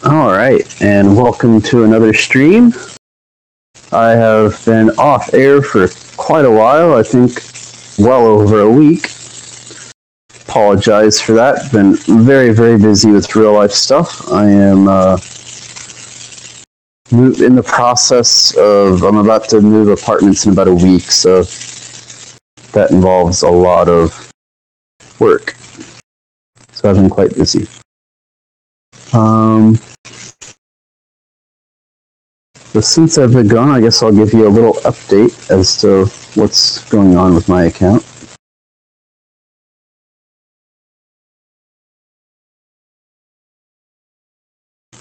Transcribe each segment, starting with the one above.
Alright, and welcome to another stream. I have been off air for quite a while, I think well over a week. Apologize for that. Been very, very busy with real life stuff. I am in the process of, I'm about to move apartments in about a week, so that involves a lot of work. So I've been quite busy. But since I've been gone, I guess I'll give you a little update as to what's going on with my account.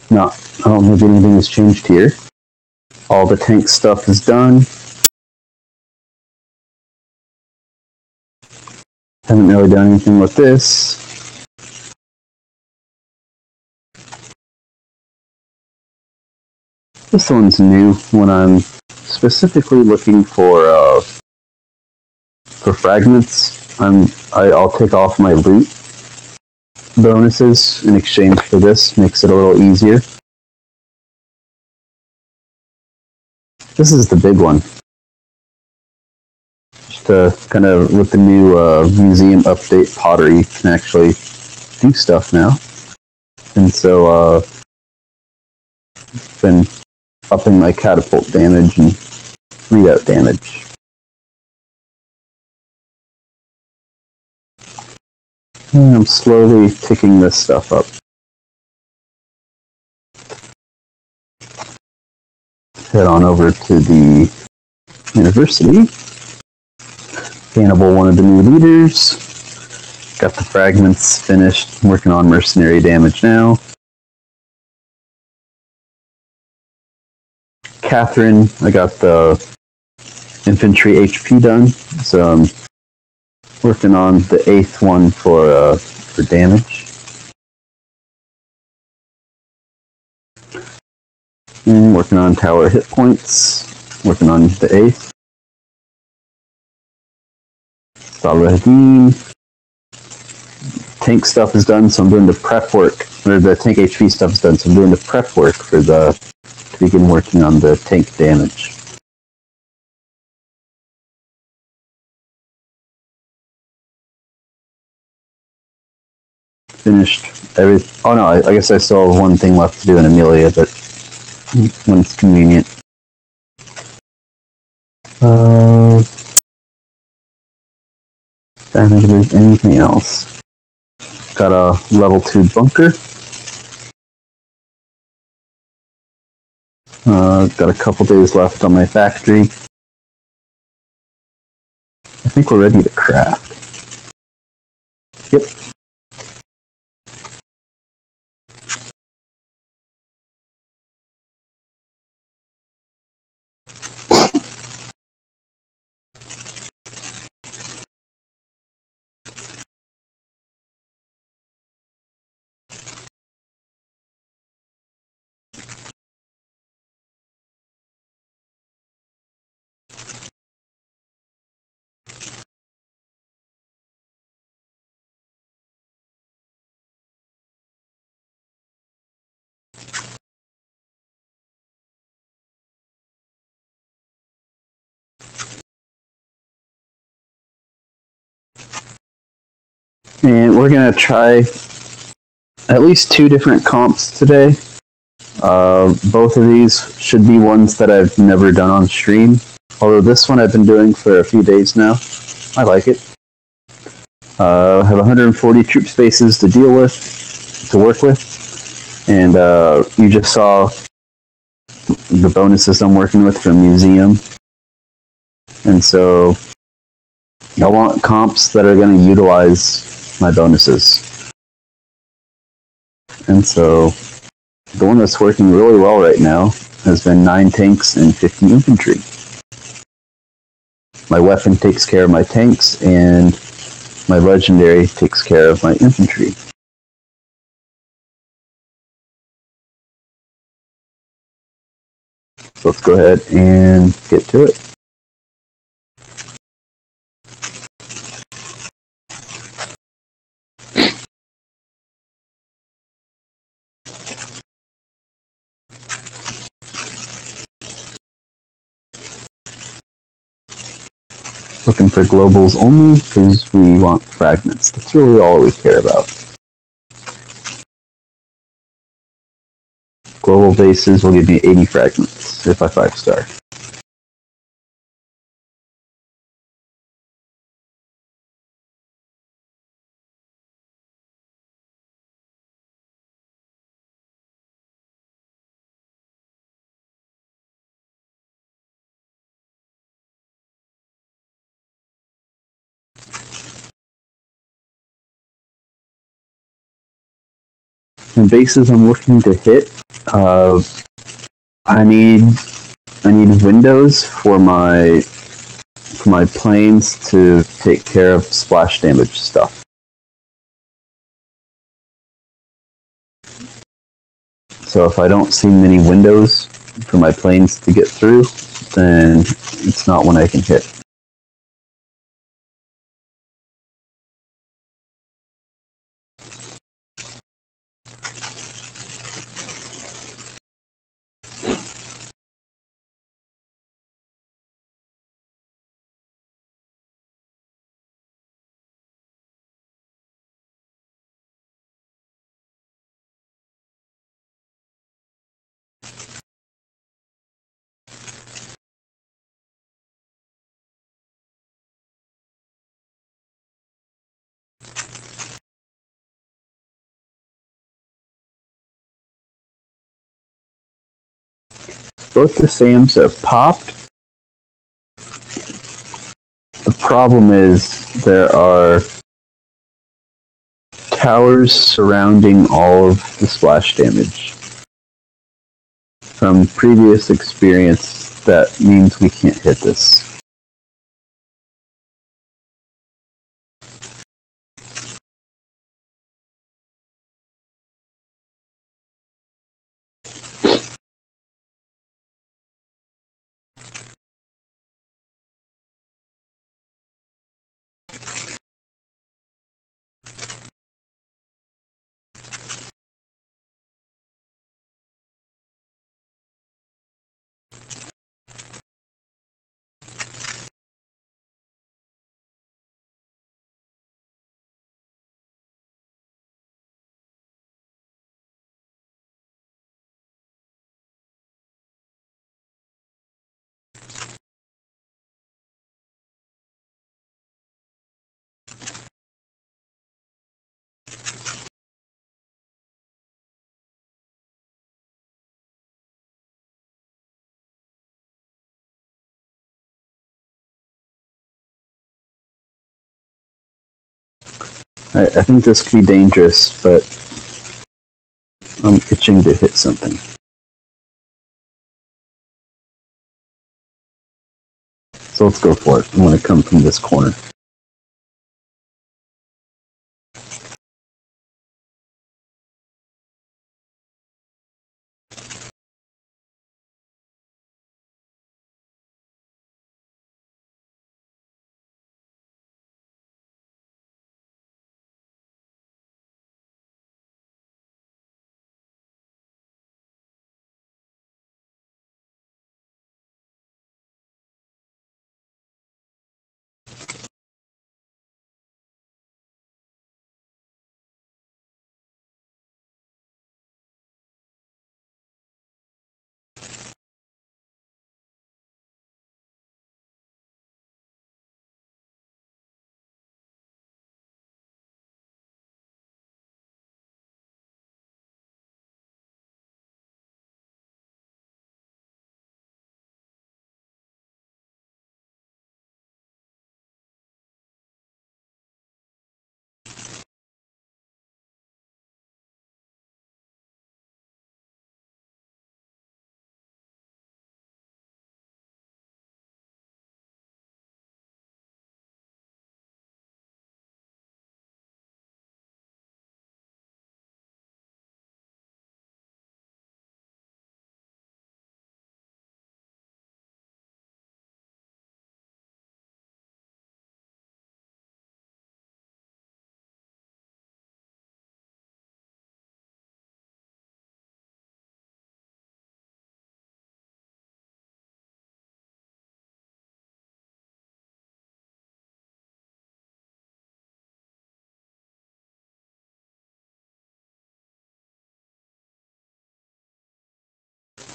No, I don't think anything has changed here. All the tank stuff is done. Haven't really done anything with this. This one's new when I'm specifically looking for fragments. I'll take off my loot bonuses in exchange for this. Makes it a little easier. This is the big one. Just kind of with the new museum update pottery, you can actually do stuff now. And so been upping my catapult damage and readout damage. And I'm slowly ticking this stuff up. Head on over to the university. Hannibal, one of the new leaders. Got the fragments finished. I'm working on mercenary damage now. Catherine, I got the infantry HP done, so I'm working on the 8th one for damage. And working on tower hit points, working on the 8th. Salahadin. Tank stuff is done, so I'm doing the prep work. Or the tank HP stuff is done, so I'm doing the prep work for to begin working on the tank damage. Finished every. Oh no, I guess I still have one thing left to do in Amelia, but when it's convenient. I don't think there's anything else. Got a level 2 bunker. Got a couple days left on my factory. I think we're ready to craft. Yep. And we're going to try at least 2 different comps today. Both of these should be ones that I've never done on stream. Although this one I've been doing for a few days now. I like it. I have 140 troop spaces to work with. And you just saw the bonuses I'm working with from Museum. And so I want comps that are going to utilize my bonuses. And so the one that's working really well right now has been 9 tanks and 50 infantry. My weapon takes care of my tanks, and my legendary takes care of my infantry. So let's go ahead and get to it. Looking for globals only because we want fragments. That's really all we care about. Global bases will give me 80 fragments if I 5-star. And bases I'm looking to hit, I need windows for my planes to take care of splash damage stuff. So if I don't see many windows for my planes to get through, then it's not one I can hit. Both the SAMs have popped. The problem is there are towers surrounding all of the splash damage. From previous experience, that means we can't hit this. I think this could be dangerous, but I'm itching to hit something. So let's go for it. I'm going to come from this corner.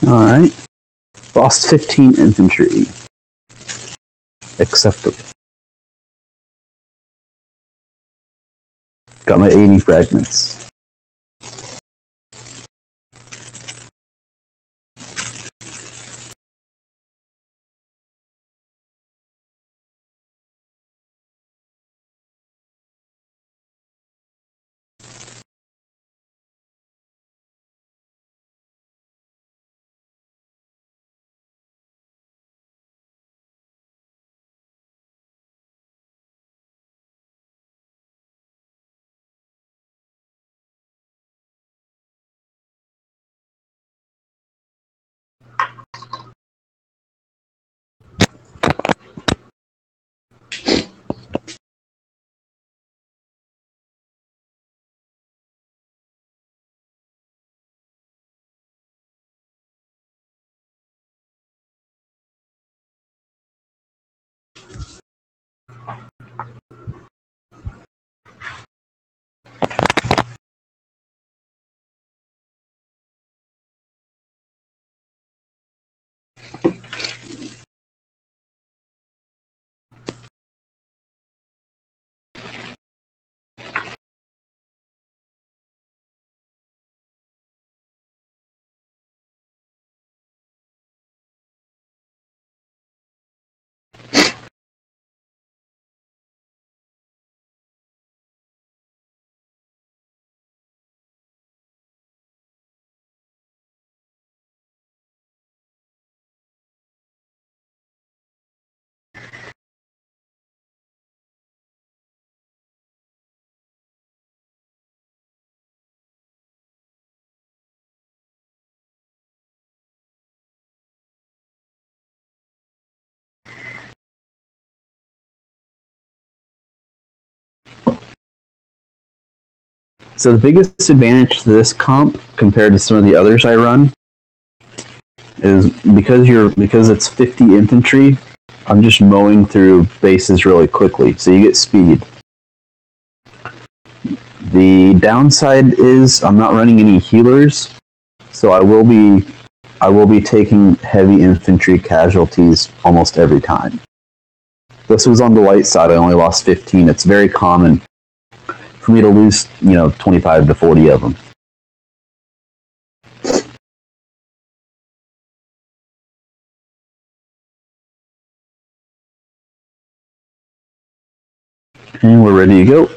Alright. Lost 15 infantry. Acceptable. Got my 80 fragments. So the biggest advantage to this comp compared to some of the others I run is because it's 50 infantry, I'm just mowing through bases really quickly, so you get speed. The downside is I'm not running any healers, so I will be taking heavy infantry casualties almost every time. This was on the light side, I only lost 15. It's very common for me to lose, 25 to 40 of them. And we're ready to go.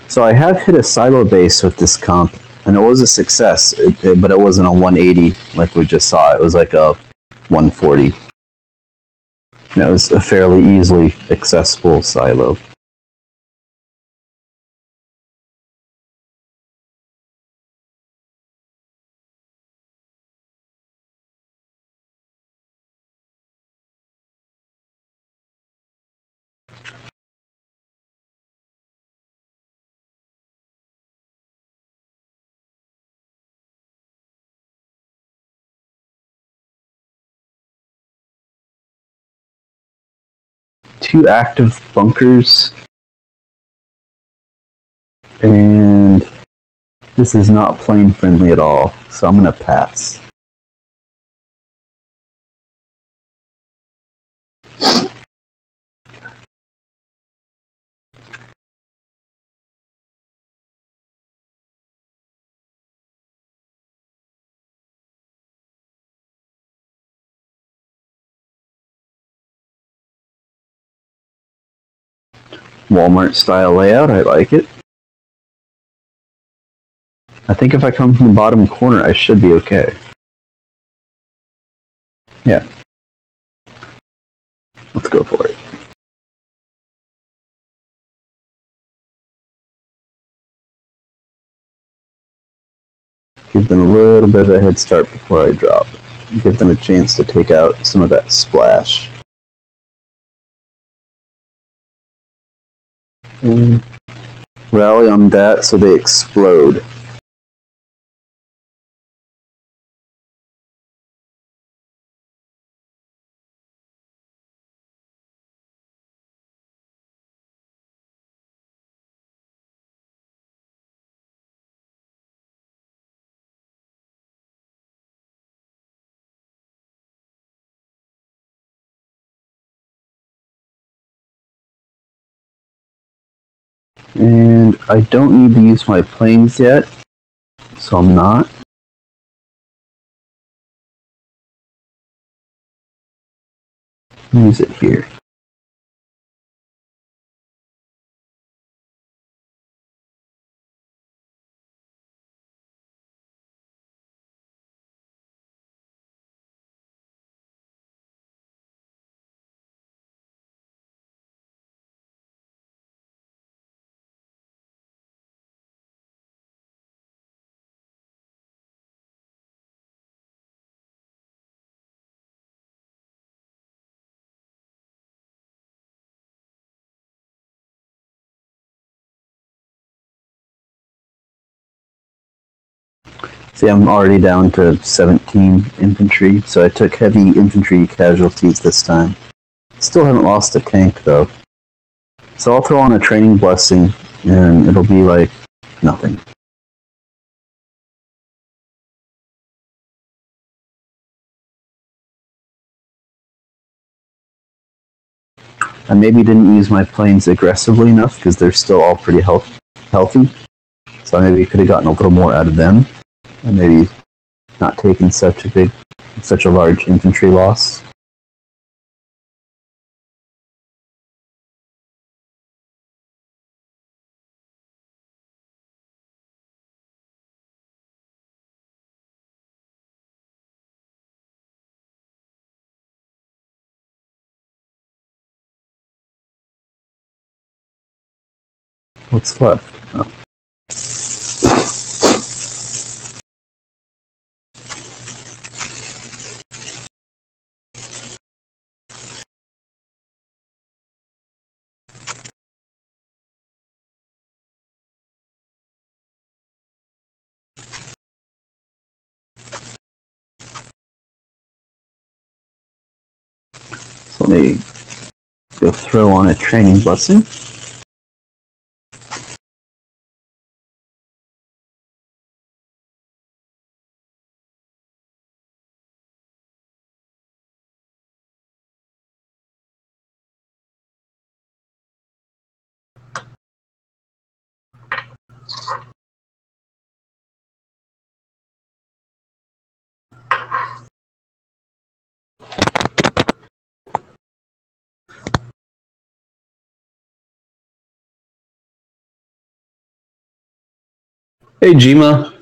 So I have hit a silo base with this comp, and it was a success, but it wasn't a 180 like we just saw. It was like a 140. And it was a fairly easily accessible silo. 2 active bunkers, and this is not plane friendly at all, so I'm going to pass. Walmart style layout, I like it. I think if I come from the bottom corner, I should be okay. Yeah. Let's go for it. Give them a little bit of a head start before I drop. Give them a chance to take out some of that splash. And rally on that so they explode. And I don't need to use my planes yet, so I'm not. Use it here. See, I'm already down to 17 infantry, so I took heavy infantry casualties this time. Still haven't lost a tank, though. So I'll throw on a training blessing, and it'll be like nothing. I maybe didn't use my planes aggressively enough, because they're still all pretty healthy. So I maybe could have gotten a little more out of them, and maybe not taken such a large infantry loss. What's left? Oh. So let me go throw on a training blessing. Hey, Jima.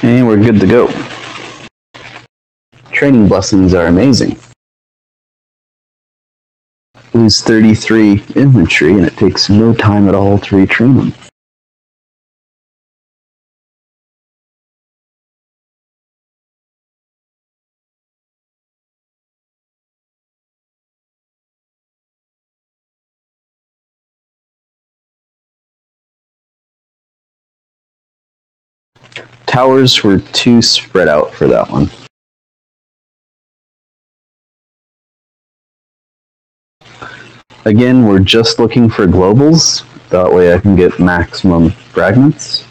And we're good to go. Training blessings are amazing. Ooh, lose 33 infantry, and it takes no time at all to retrain them. Towers were too spread out for that one. Again, we're just looking for globals. That way I can get maximum fragments.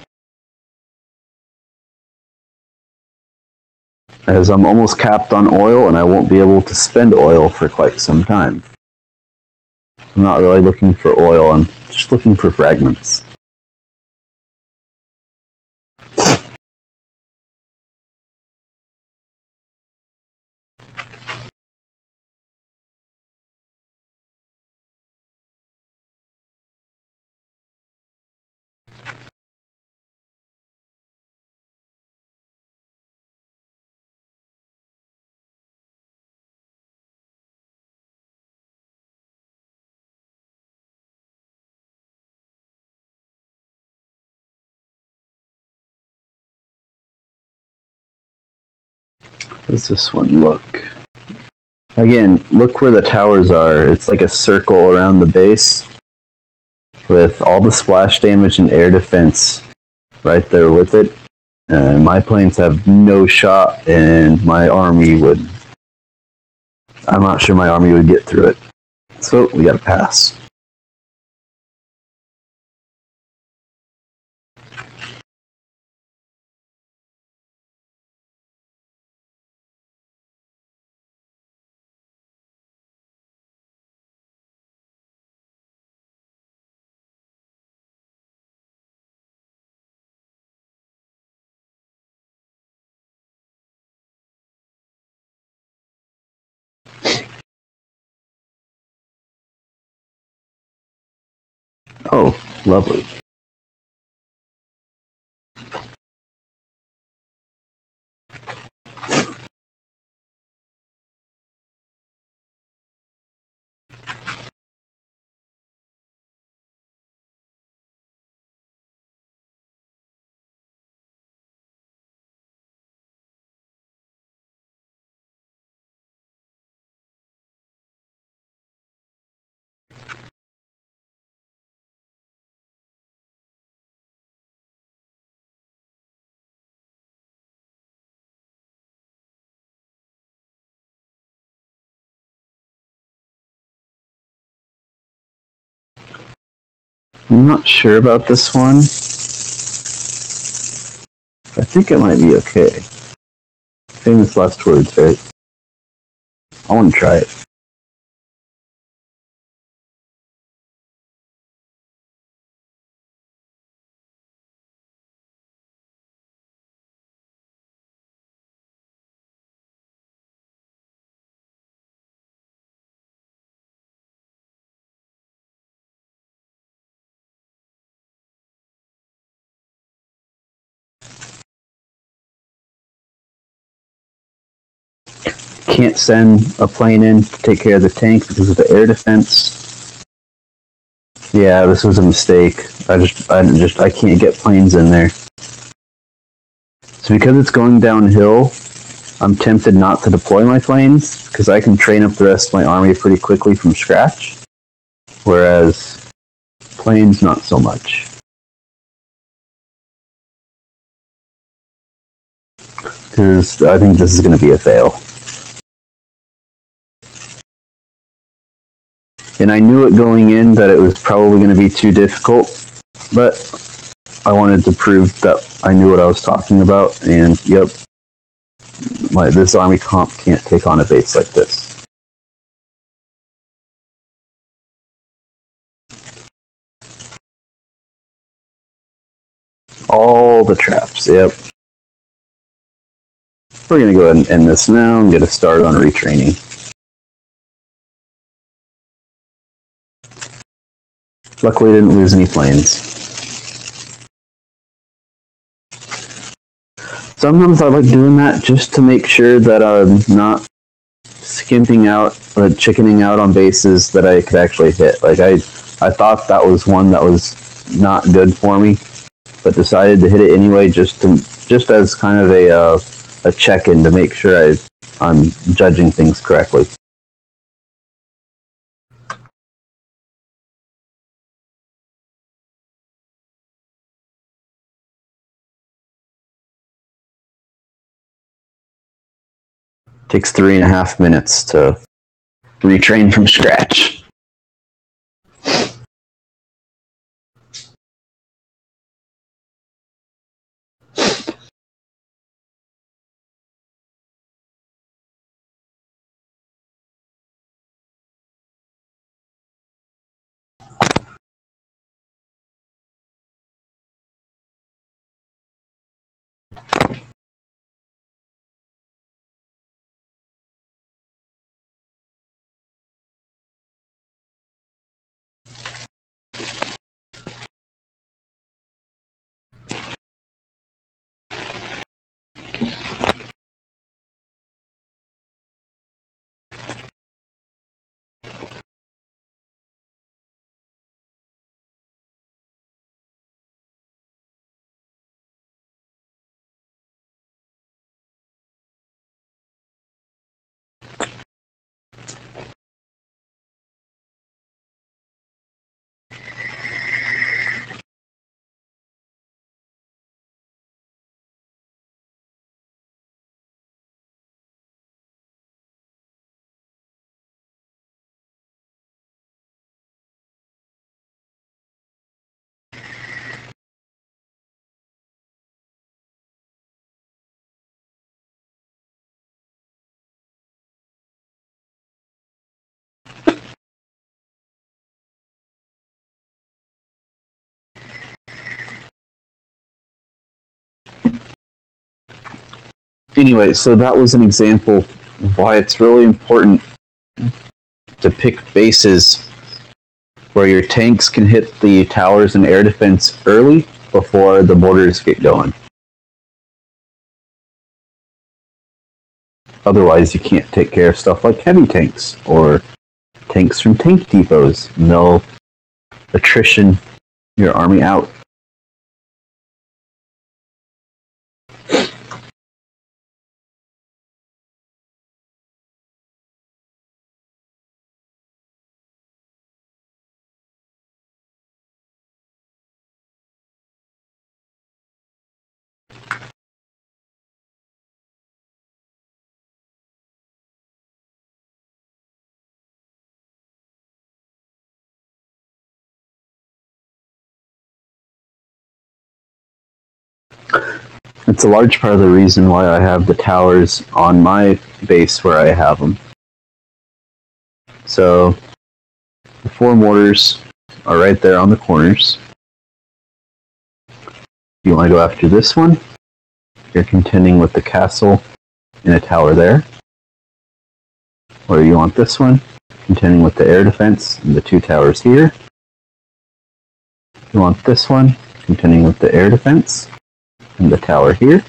As I'm almost capped on oil and I won't be able to spend oil for quite some time. I'm not really looking for oil, I'm just looking for fragments. How does this one look? Again, look where the towers are. It's like a circle around the base with all the splash damage and air defense right there with it. My planes have no shot, and my army would... I'm not sure my army would get through it. So, we gotta pass. Oh, lovely. I'm not sure about this one. I think it might be okay. Famous last words, right? I want to try it. Can't send a plane in to take care of the tank because of the air defense. Yeah, this was a mistake. I can't get planes in there. So because it's going downhill, I'm tempted not to deploy my planes because I can train up the rest of my army pretty quickly from scratch. Whereas planes, not so much. Because I think this is going to be a fail. And I knew it going in that it was probably going to be too difficult, but I wanted to prove that I knew what I was talking about, and yep, this army comp can't take on a base like this. All the traps, yep. We're going to go ahead and end this now and get a start on retraining. Luckily, I didn't lose any planes. Sometimes I like doing that just to make sure that I'm not skimping out, chickening out on bases that I could actually hit. Like I thought that was one that was not good for me, but decided to hit it anyway, just as kind of a check-in to make sure I'm judging things correctly. Takes 3.5 minutes to retrain from scratch. Anyway, so that was an example of why it's really important to pick bases where your tanks can hit the towers and air defense early before the mortars get going. Otherwise, you can't take care of stuff like heavy tanks or tanks from tank depots, and they'll attrition your army out. It's a large part of the reason why I have the towers on my base where I have them. So, the 4 mortars are right there on the corners. If you want to go after this one, you're contending with the castle and a tower there. Or you want this one, contending with the air defense and the 2 towers here. You want this one, contending with the air defense and the tower here.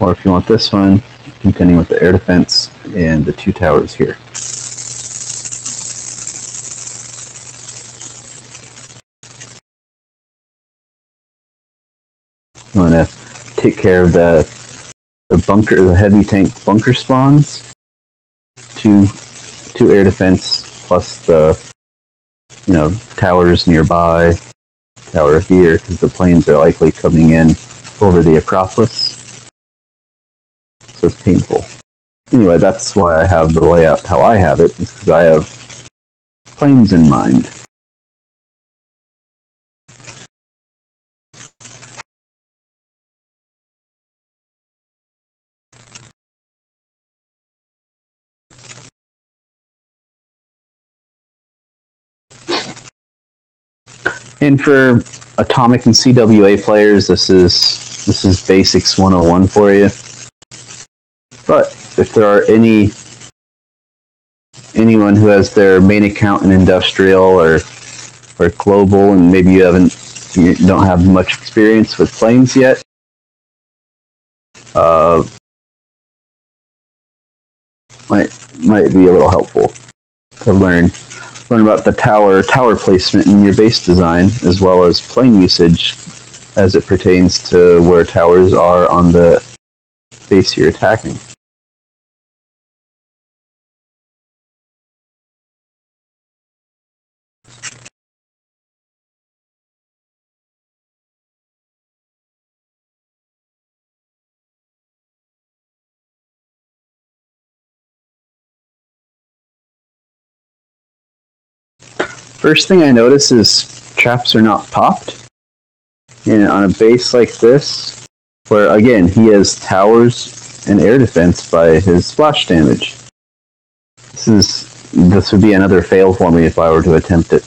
Or if you want this one, contending with the air defense and the 2 towers here. You want to take care of the heavy tank bunker spawns, 2 air defense plus the towers nearby, tower here, because the planes are likely coming in over the Acropolis. So it's painful. Anyway, that's why I have the layout how I have it, is because I have planes in mind. And for Atomic and CWA players, this is Basics 101 for you. But if there are anyone who has their main account in Industrial or Global, and maybe you don't have much experience with planes yet, might be a little helpful to learn about the tower placement in your base design, as well as plane usage as it pertains to where towers are on the base you're attacking. First thing I notice is traps are not popped. And on a base like this, where again he has towers and air defense by his splash damage. This would be another fail for me if I were to attempt it.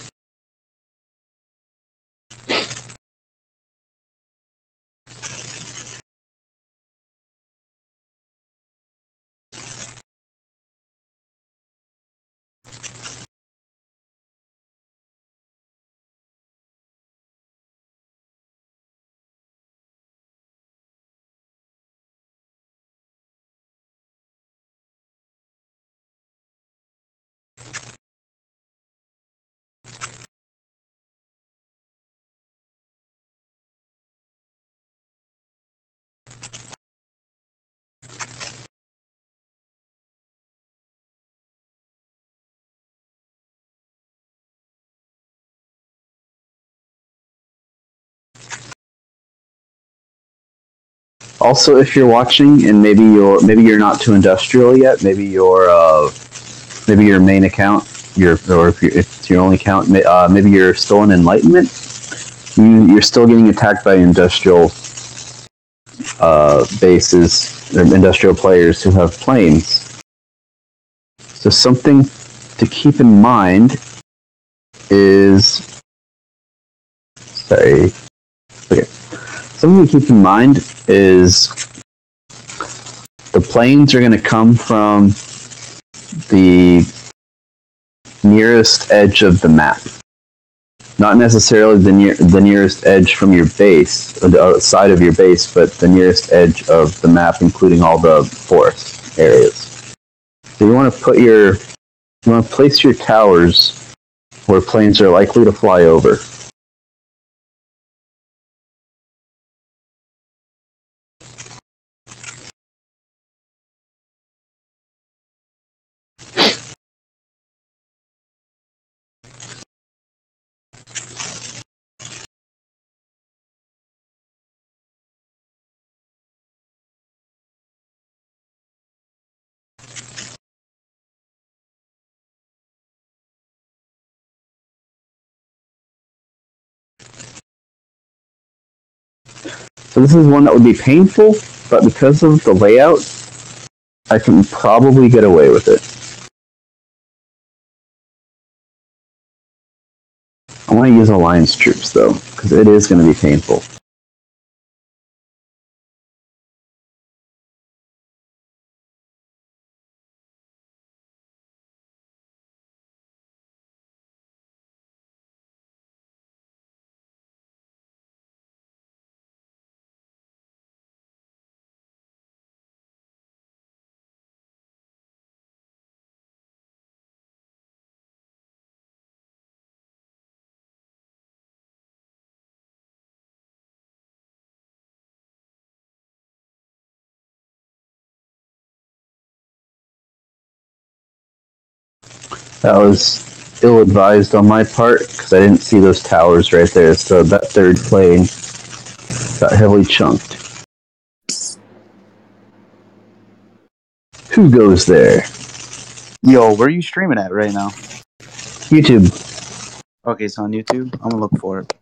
Also, if you're watching and maybe you're not too industrial yet, maybe your main account, or if it's your only account, maybe you're still in Enlightenment. You're still getting attacked by industrial bases or industrial players who have planes. So something to keep in mind is something to keep in mind is the planes are going to come from the nearest edge of the map. Not necessarily the nearest edge from your base, or the outside of your base, but the nearest edge of the map, including all the forest areas. So you want to place your towers where planes are likely to fly over. So this is one that would be painful, but because of the layout, I can probably get away with it. I want to use Alliance troops, though, because it is going to be painful. That was ill-advised on my part, because I didn't see those towers right there, so that third plane got heavily chunked. Who goes there? Yo, where are you streaming at right now? YouTube. Okay, so on YouTube? I'm gonna look for it.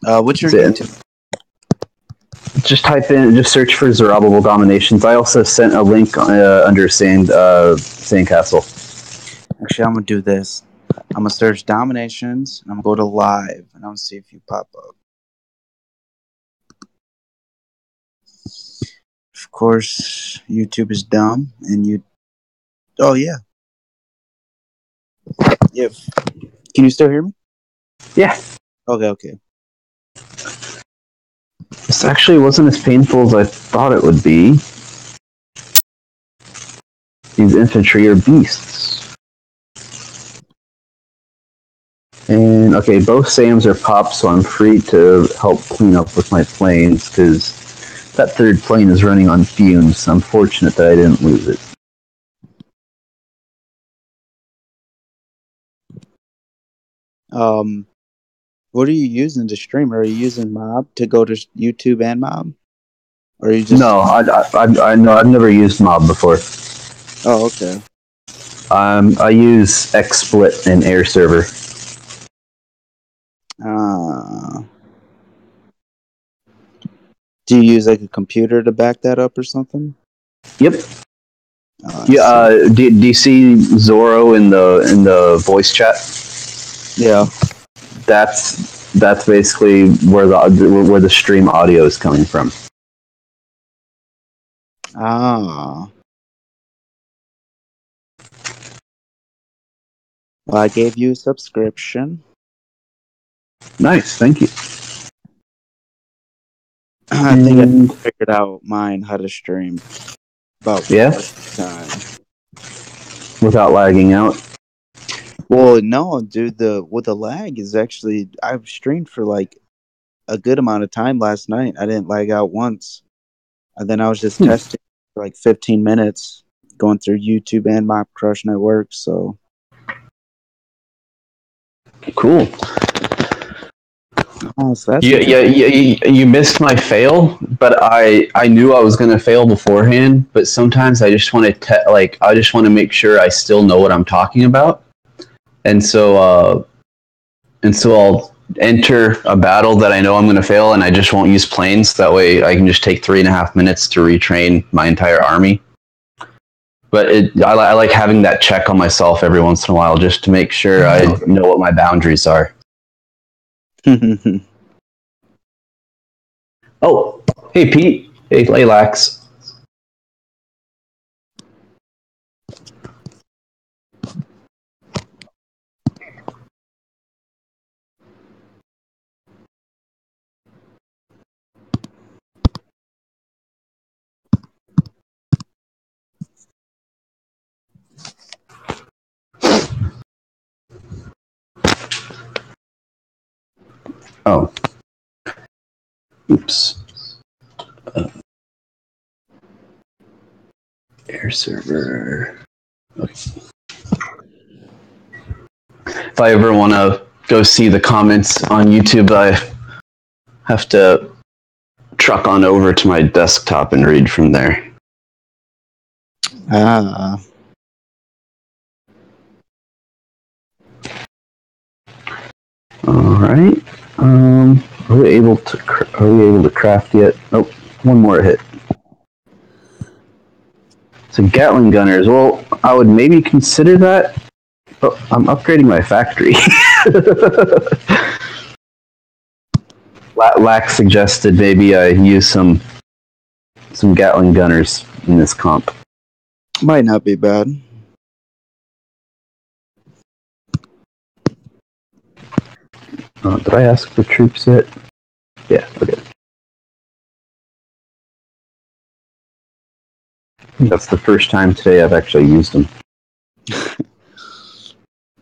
What's your YouTube? Just search for Zerubbabel Dominations. I also sent a link under Sandcastle. Actually, I'm gonna do this. I'm gonna search Dominations, and I'm gonna go to live, and I'm gonna see if you pop up. Of course, YouTube is dumb, and you... Oh, yeah. Yeah. Can you still hear me? Yeah. Okay. This actually wasn't as painful as I thought it would be. These infantry are beasts. And, okay, both SAMs are popped, so I'm free to help clean up with my planes, because that third plane is running on fumes. I'm fortunate that I didn't lose it. What are you using to stream? Are you using Mob to go to YouTube and Mob? Or are you just... No, I know I've never used Mob before. Oh, okay. I use XSplit and Air Server. Do you use like a computer to back that up or something? Yep. Yeah. Do you see Zorro in the voice chat? Yeah. That's basically where the stream audio is coming from. Well, I gave you a subscription. Nice, thank you. I think I figured out mine how to stream about time without lagging out. Well, no, dude. With the lag is actually I've streamed for like a good amount of time last night. I didn't lag out once, and then I was just testing for like 15 minutes, going through YouTube and Mob Crush Network. So cool. Oh, so that's you missed my fail, but I knew I was going to fail beforehand. But sometimes I just want to I just want to make sure I still know what I'm talking about, and so I'll enter a battle that I know I'm going to fail, and I just won't use planes. That way, I can just take 3.5 minutes to retrain my entire army. But I like having that check on myself every once in a while, just to make sure I know what my boundaries are. Oh, hey Pete. Hey Lax. Oh. Oops. Air server. Okay. If I ever want to go see the comments on YouTube, I have to truck on over to my desktop and read from there. All right. Are we able to craft yet? Oh, one more hit. So Gatling gunners. Well, I would maybe consider that, but I'm upgrading my factory. Lax suggested maybe I use some Gatling gunners in this comp. Might not be bad. Did I ask for troops yet? Yeah, okay. That's the first time today I've actually used them.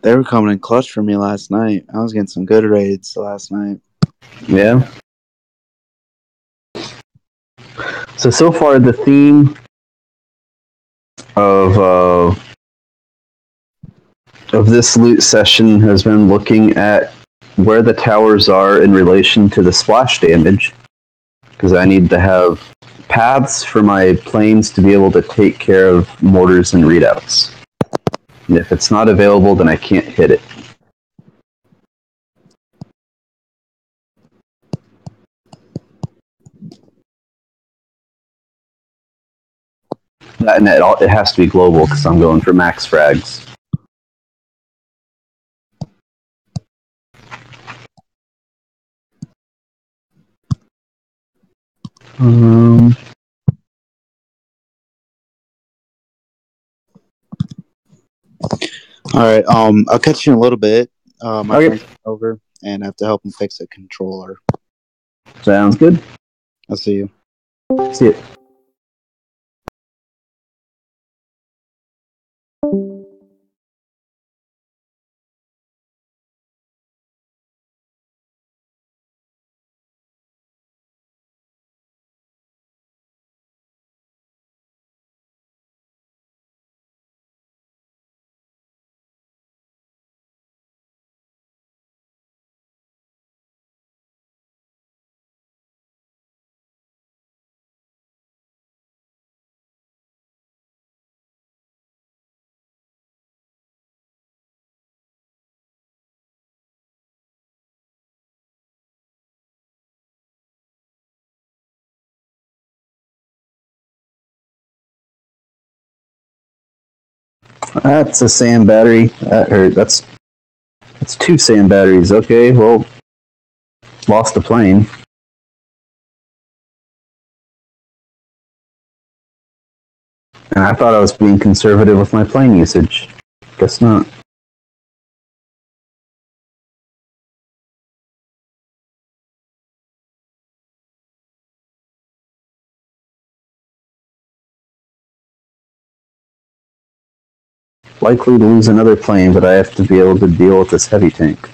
They were coming in clutch for me last night. I was getting some good raids last night. Yeah. So far the theme of this loot session has been looking at where the towers are in relation to the splash damage, because I need to have paths for my planes to be able to take care of mortars and readouts. And if it's not available, then I can't hit it. And it has to be global because I'm going for max frags. All right. I'll catch you in a little bit. My friend's over, and I have to help him fix a controller. Sounds good. I'll see you. See it. That's a sand battery. That's 2 sand batteries. Okay, well, lost the plane. And I thought I was being conservative with my plane usage. Guess not. Likely to lose another plane, but I have to be able to deal with this heavy tank.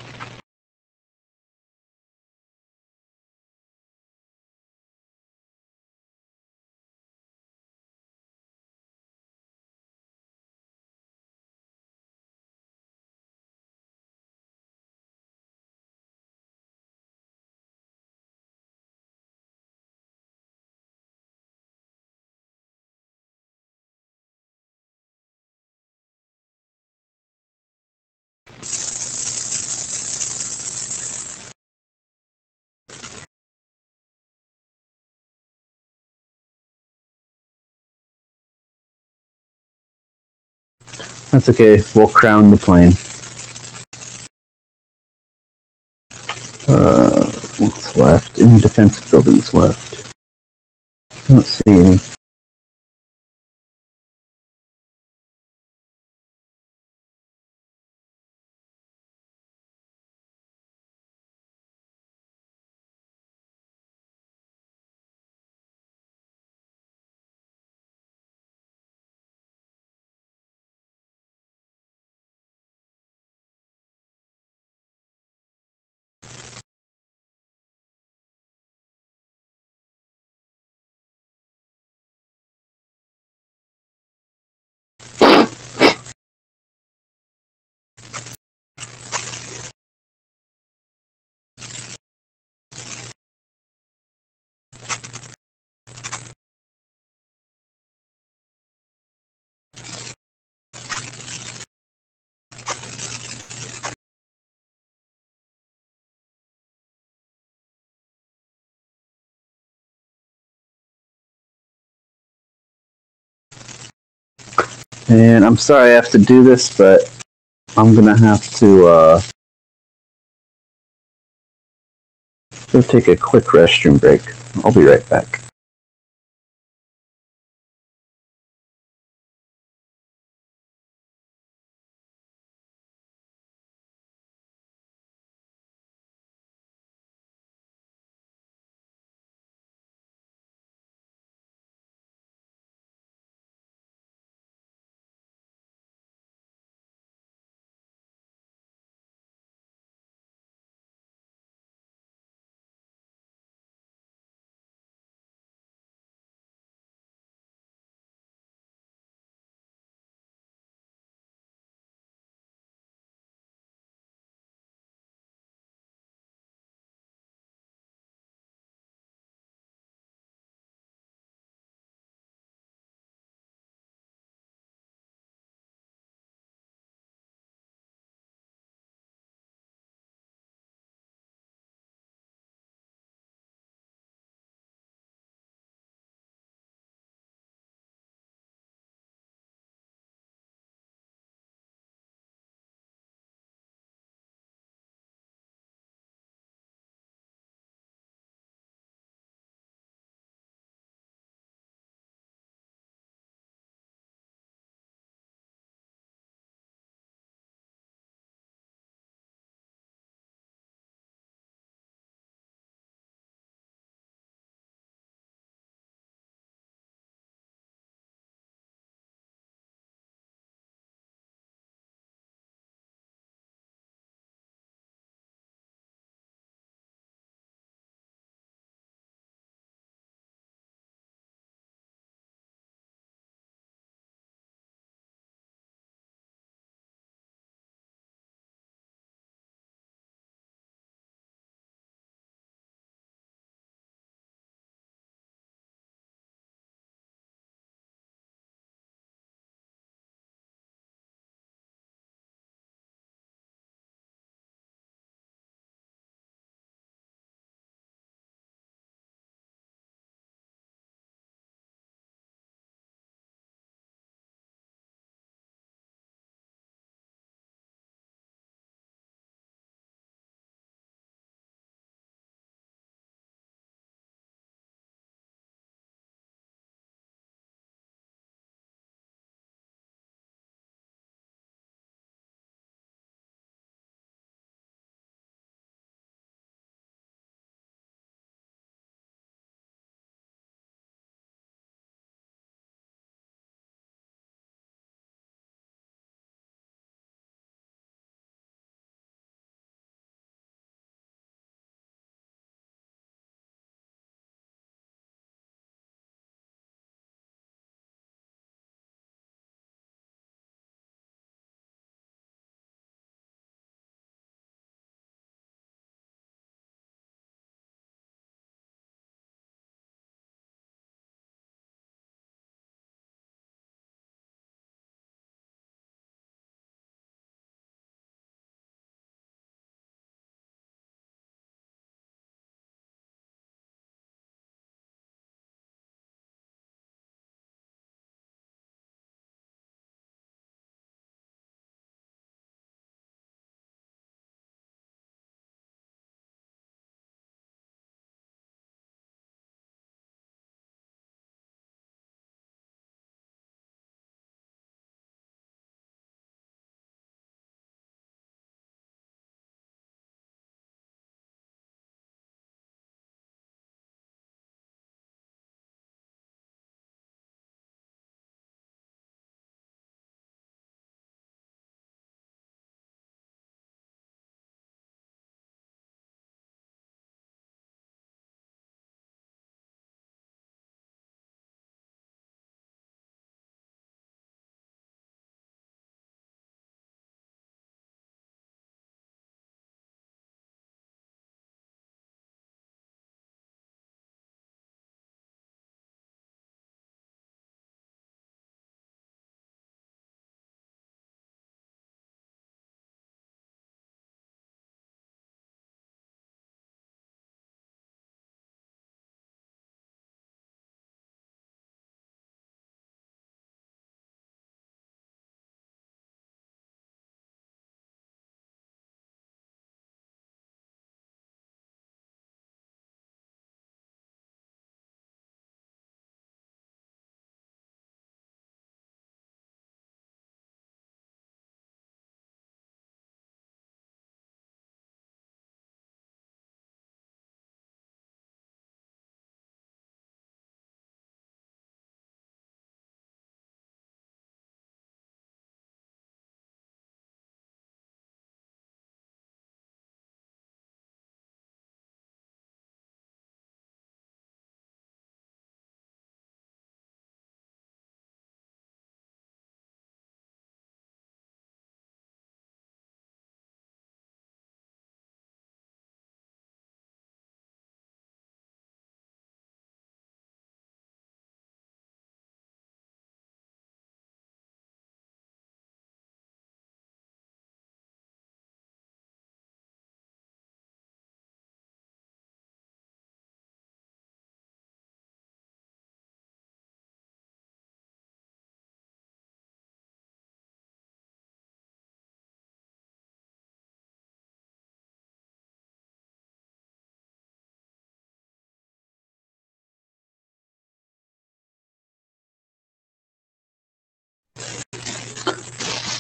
That's okay. We'll crown the plane. What's left? Any defensive buildings left? I don't see any. And I'm sorry I have to do this, but I'm gonna have to go take a quick restroom break. I'll be right back.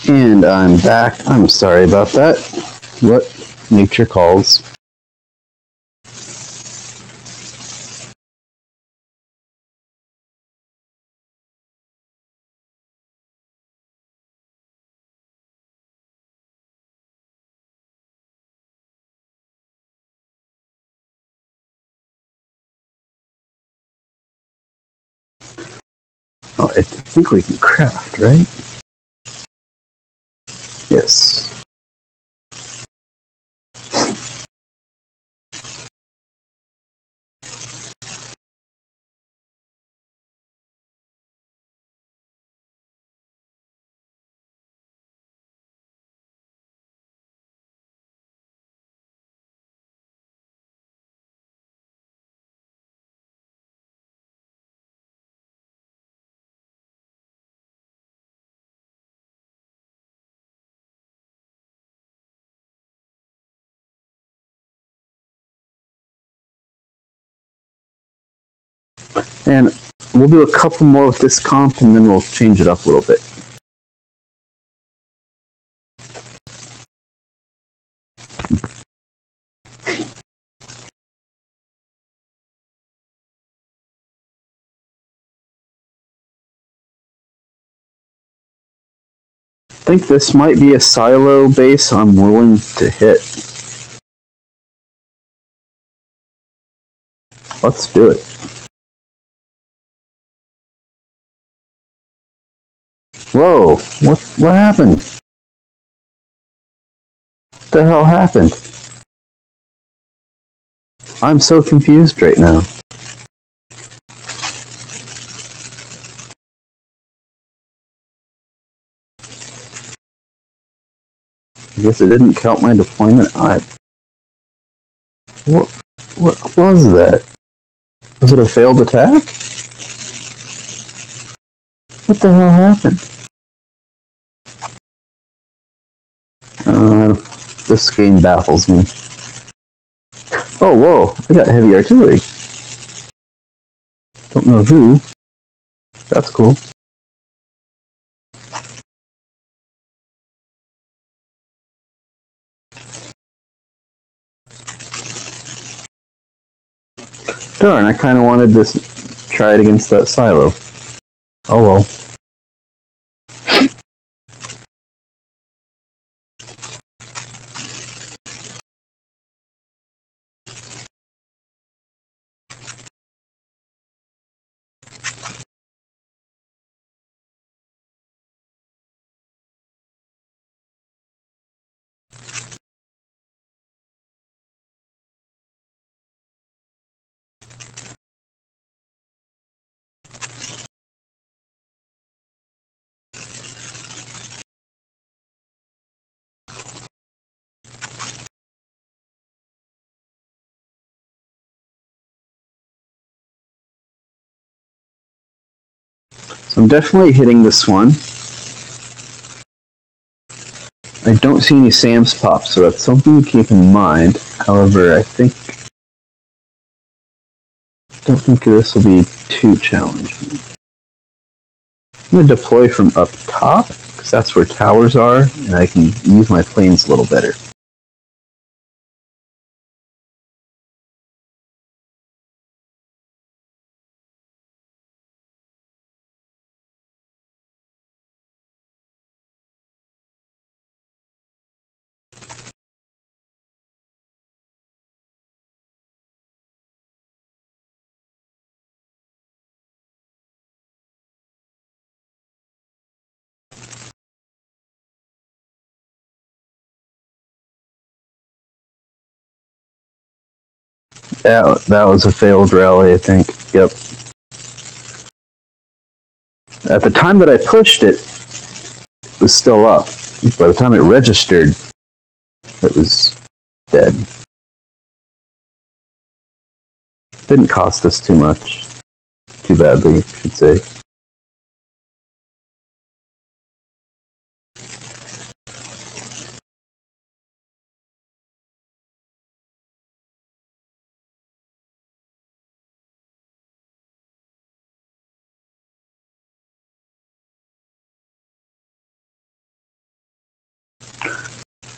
And I'm back. I'm sorry about that. What? Nature calls. Oh, I think we can craft, right? Yes. And we'll do a couple more with this comp, and then we'll change it up a little bit. I think this might be a silo base I'm willing to hit. Let's do it. Whoa, what happened? What the hell happened? I'm so confused right now. I guess it didn't count my deployment. What was that? Was it a failed attack? What the hell happened? This game baffles me. Oh, whoa, I got heavy artillery. Don't know who. That's cool. Darn, I kind of wanted to try it against that silo. Oh well. So I'm definitely hitting this one. I don't see any SAMs pop, so that's something to keep in mind. However, I don't think this will be too challenging. I'm going to deploy from up top, because that's where towers are, and I can use my planes a little better. That was a failed rally, I think. Yep. At the time that I pushed it, it was still up. By the time it registered, it was dead. Didn't cost us too much. Too badly, I should say.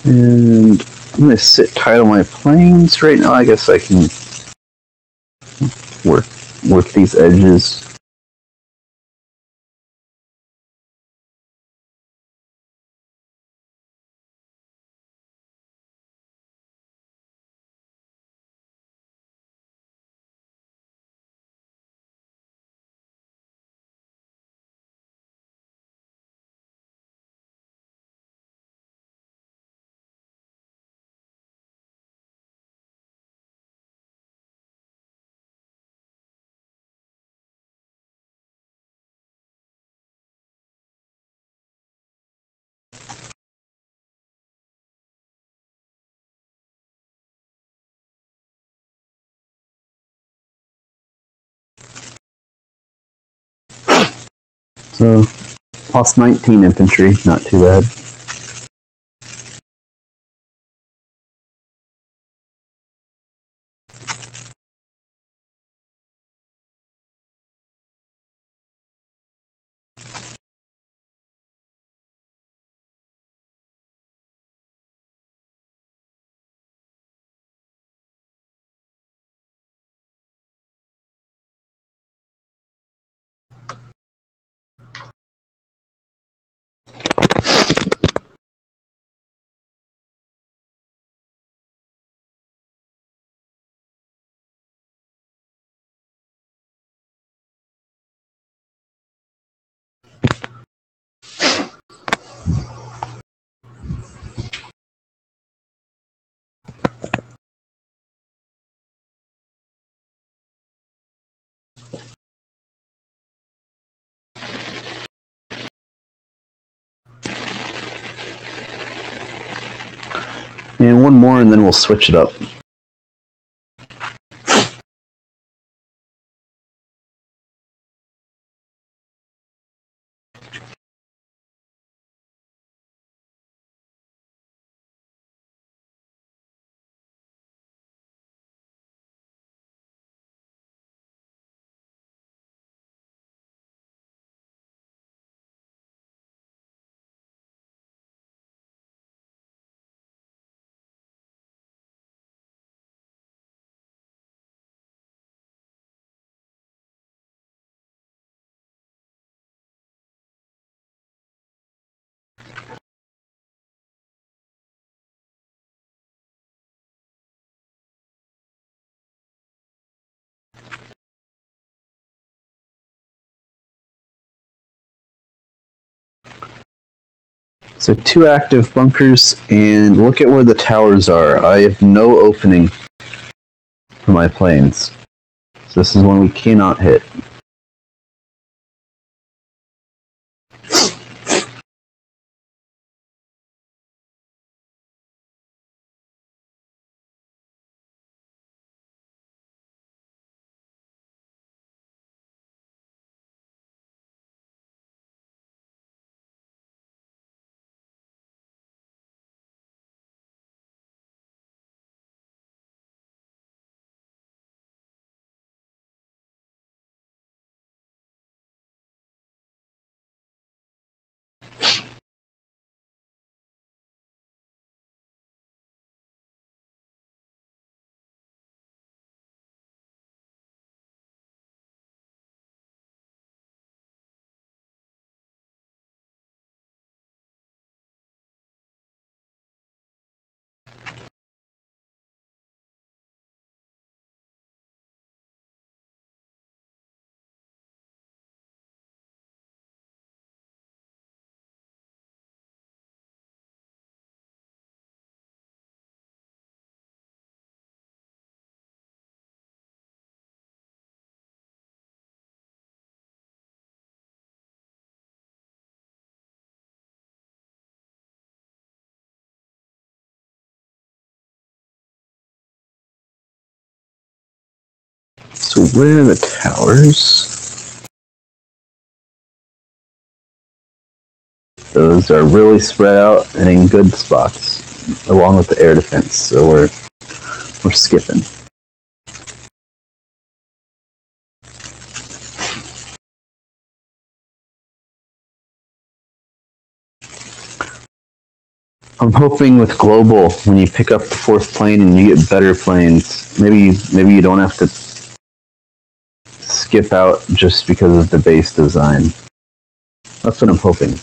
And I'm going to sit tight on my planes right now. I guess I can work these edges. So, lost 19 infantry, not too bad. And one more, and then we'll switch it up. So 2 active bunkers, and look at where the towers are. I have no opening for my planes. So this is one we cannot hit. So where are the towers? Those are really spread out and in good spots, along with the air defense. So we're skipping. I'm hoping with global, when you pick up the fourth plane and you get better planes, maybe you don't have to skip out just because of the base design. That's what I'm hoping.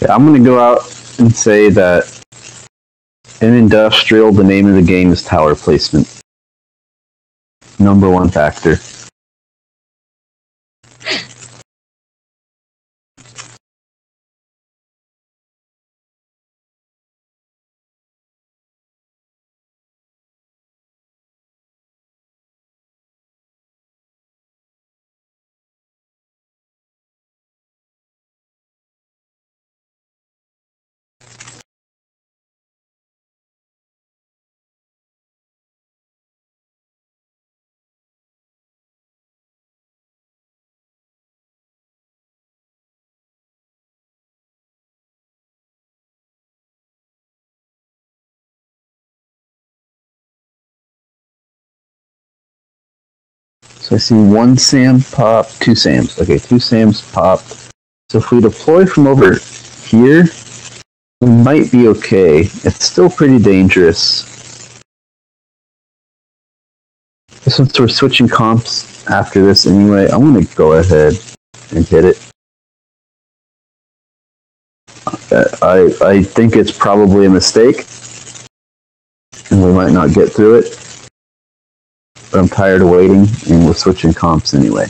Yeah, I'm going to go out and say that in industrial, the name of the game is tower placement. Number one factor. So I see one SAM pop, two SAMs. Okay, two SAMs popped. So if we deploy from over here, we might be okay. It's still pretty dangerous. Since we're switching comps after this anyway, I'm going to go ahead and hit it. I think it's probably a mistake, and we might not get through it. But I'm tired of waiting, and we're switching comps anyway.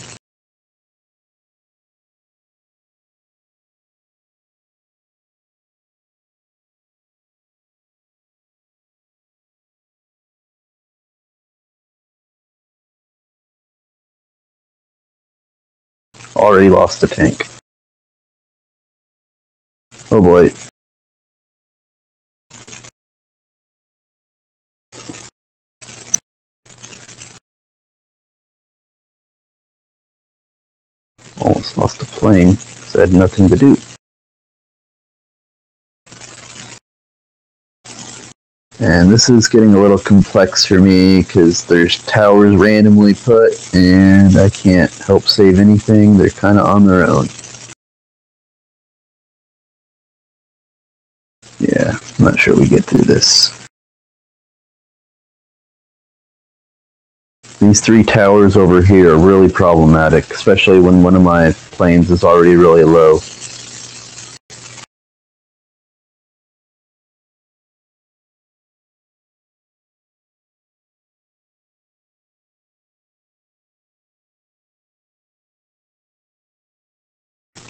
Already lost the tank. Oh boy. Almost lost the plane, so I had nothing to do. And this is getting a little complex for me because there's towers randomly put and I can't help save anything. They're kind of on their own. Yeah, I'm not sure we get through this. These three towers over here are really problematic, especially when one of my planes is already really low.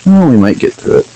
Well, we might get through it.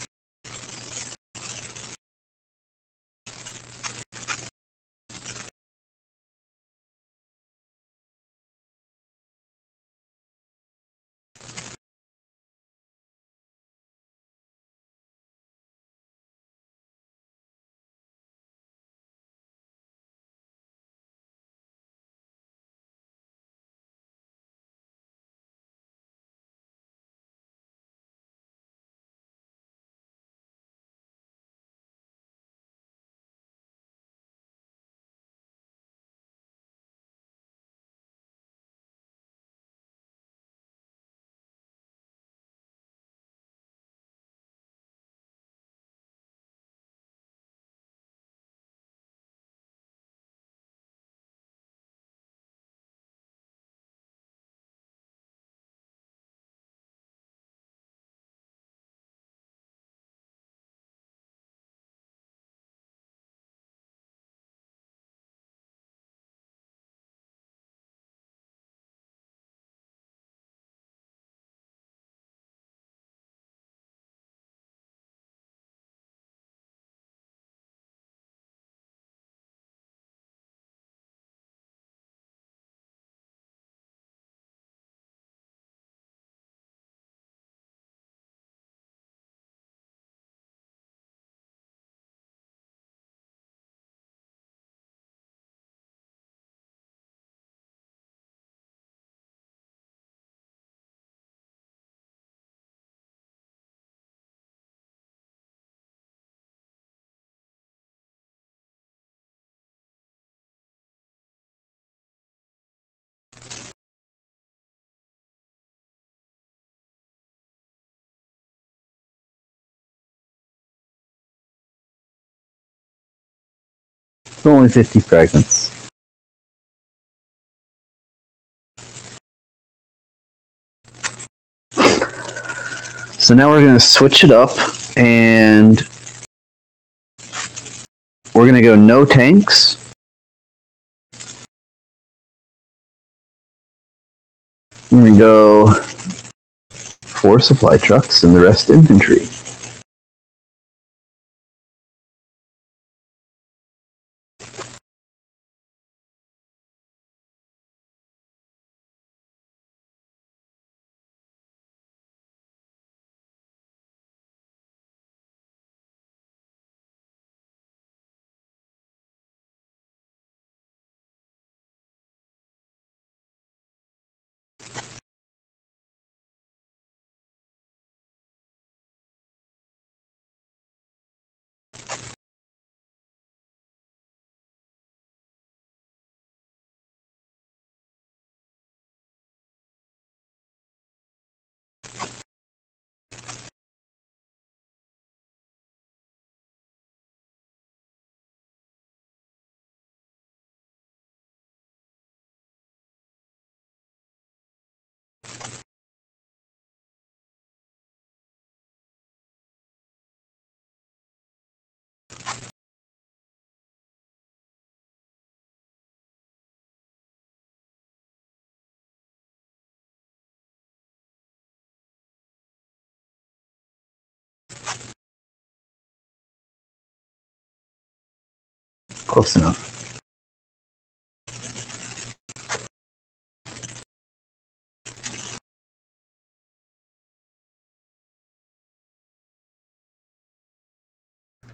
Only 50 fragments. So now we're going to switch it up, and we're going to go no tanks. We're going to go 4 supply trucks and the rest infantry. Close enough.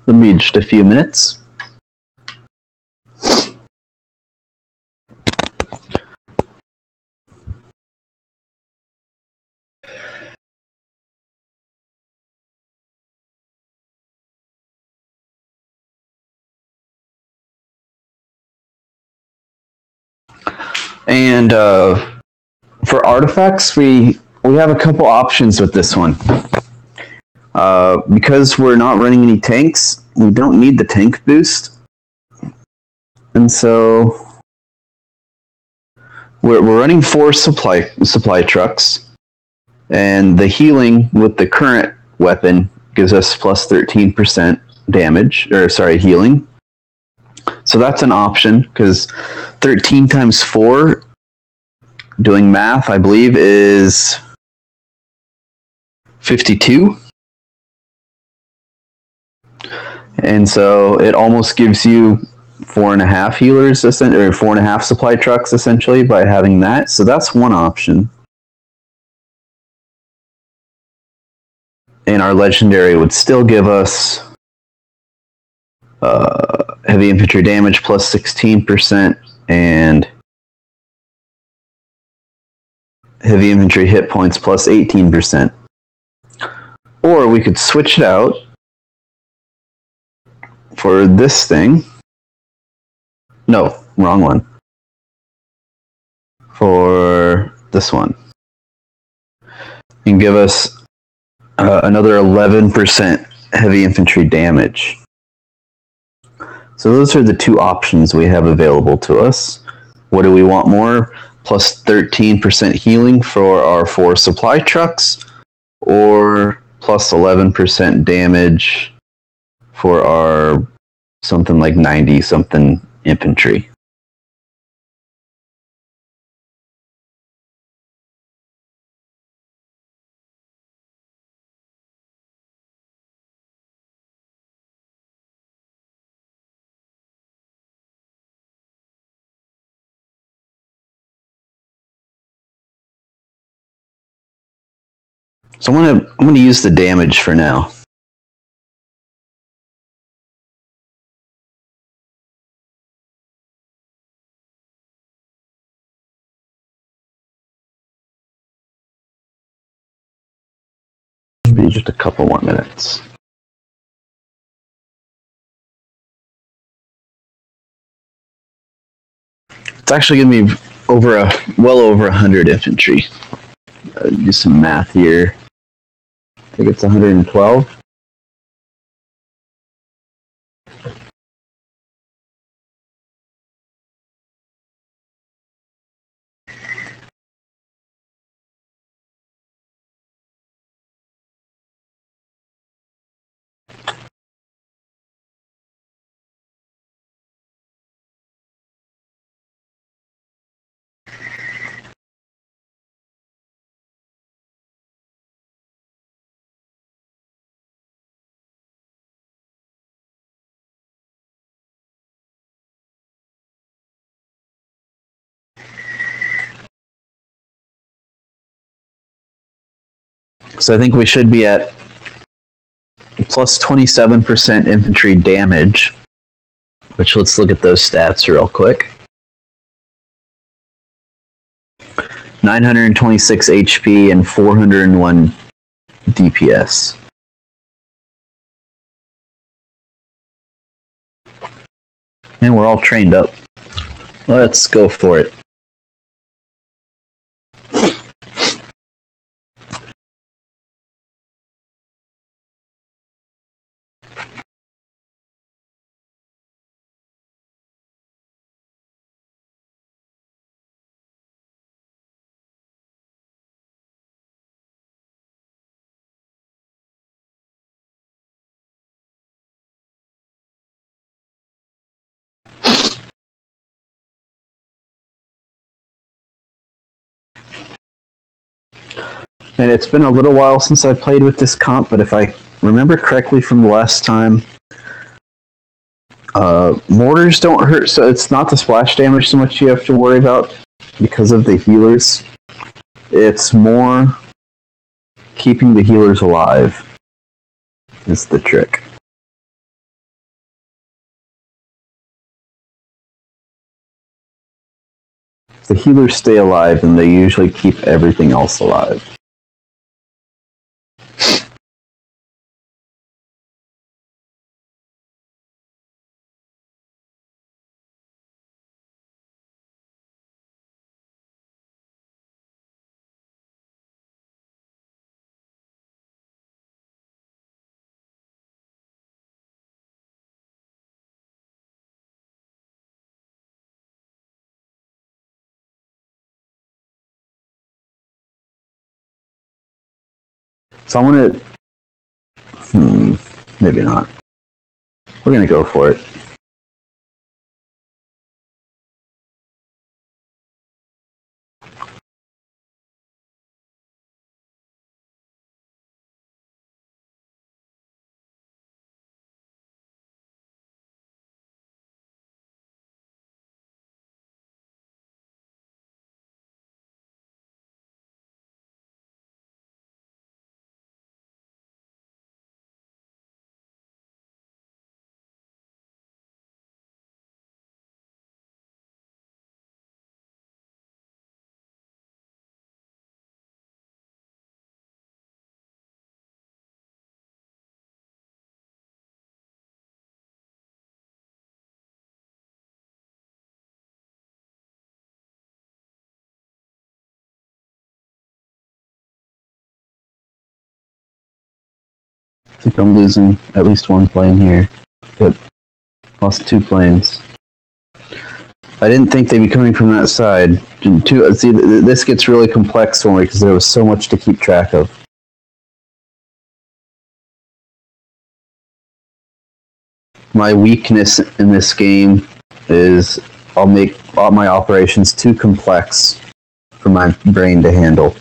Let me just a few minutes. And for artifacts, we have a couple options with this one. Because we're not running any tanks, we don't need the tank boost. And so we're running 4 supply trucks, and the healing with the current weapon gives us plus 13% damage, or sorry, healing. So that's an option, because 13 times 4, doing math, I believe, is 52. And so it almost gives you 4.5 healers, or 4.5 supply trucks, essentially, by having that. So that's one option. And our legendary would still give us heavy infantry damage plus 16% and heavy infantry hit points plus 18%. Or we could switch it out for this thing. No, wrong one. For this one. And give us another 11% heavy infantry damage. So those are the 2 options we have available to us. What do we want more? Plus 13% healing for our 4 supply trucks, or plus 11% damage for our something like 90-something infantry. So I'm gonna use the damage for now. Be just a couple more minutes. It's actually gonna be well over 100 infantry. Do some math here. I think it's 112. So I think we should be at plus 27% infantry damage, which let's look at those stats real quick. 926 HP and 401 DPS. And we're all trained up. Let's go for it. And it's been a little while since I played with this comp, but if I remember correctly from the last time, mortars don't hurt, so it's not the splash damage so much you have to worry about because of the healers. It's more keeping the healers alive is the trick. If the healers stay alive, then they usually keep everything else alive. So I'm gonna... maybe not. We're gonna go for it. I think I'm losing at least one plane here. Yep. Lost 2 planes. I didn't think they'd be coming from that side. See, this gets really complex for me because there was so much to keep track of. My weakness in this game is I'll make all my operations too complex for my brain to handle.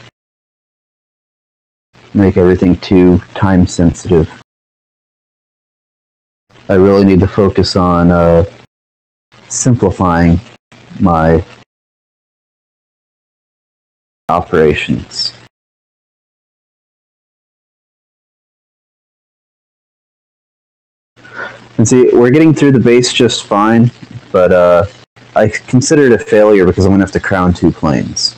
Make everything too time sensitive. I really need to focus on simplifying my operations. And see, we're getting through the base just fine, but I consider it a failure because I'm going to have to crown 2 planes.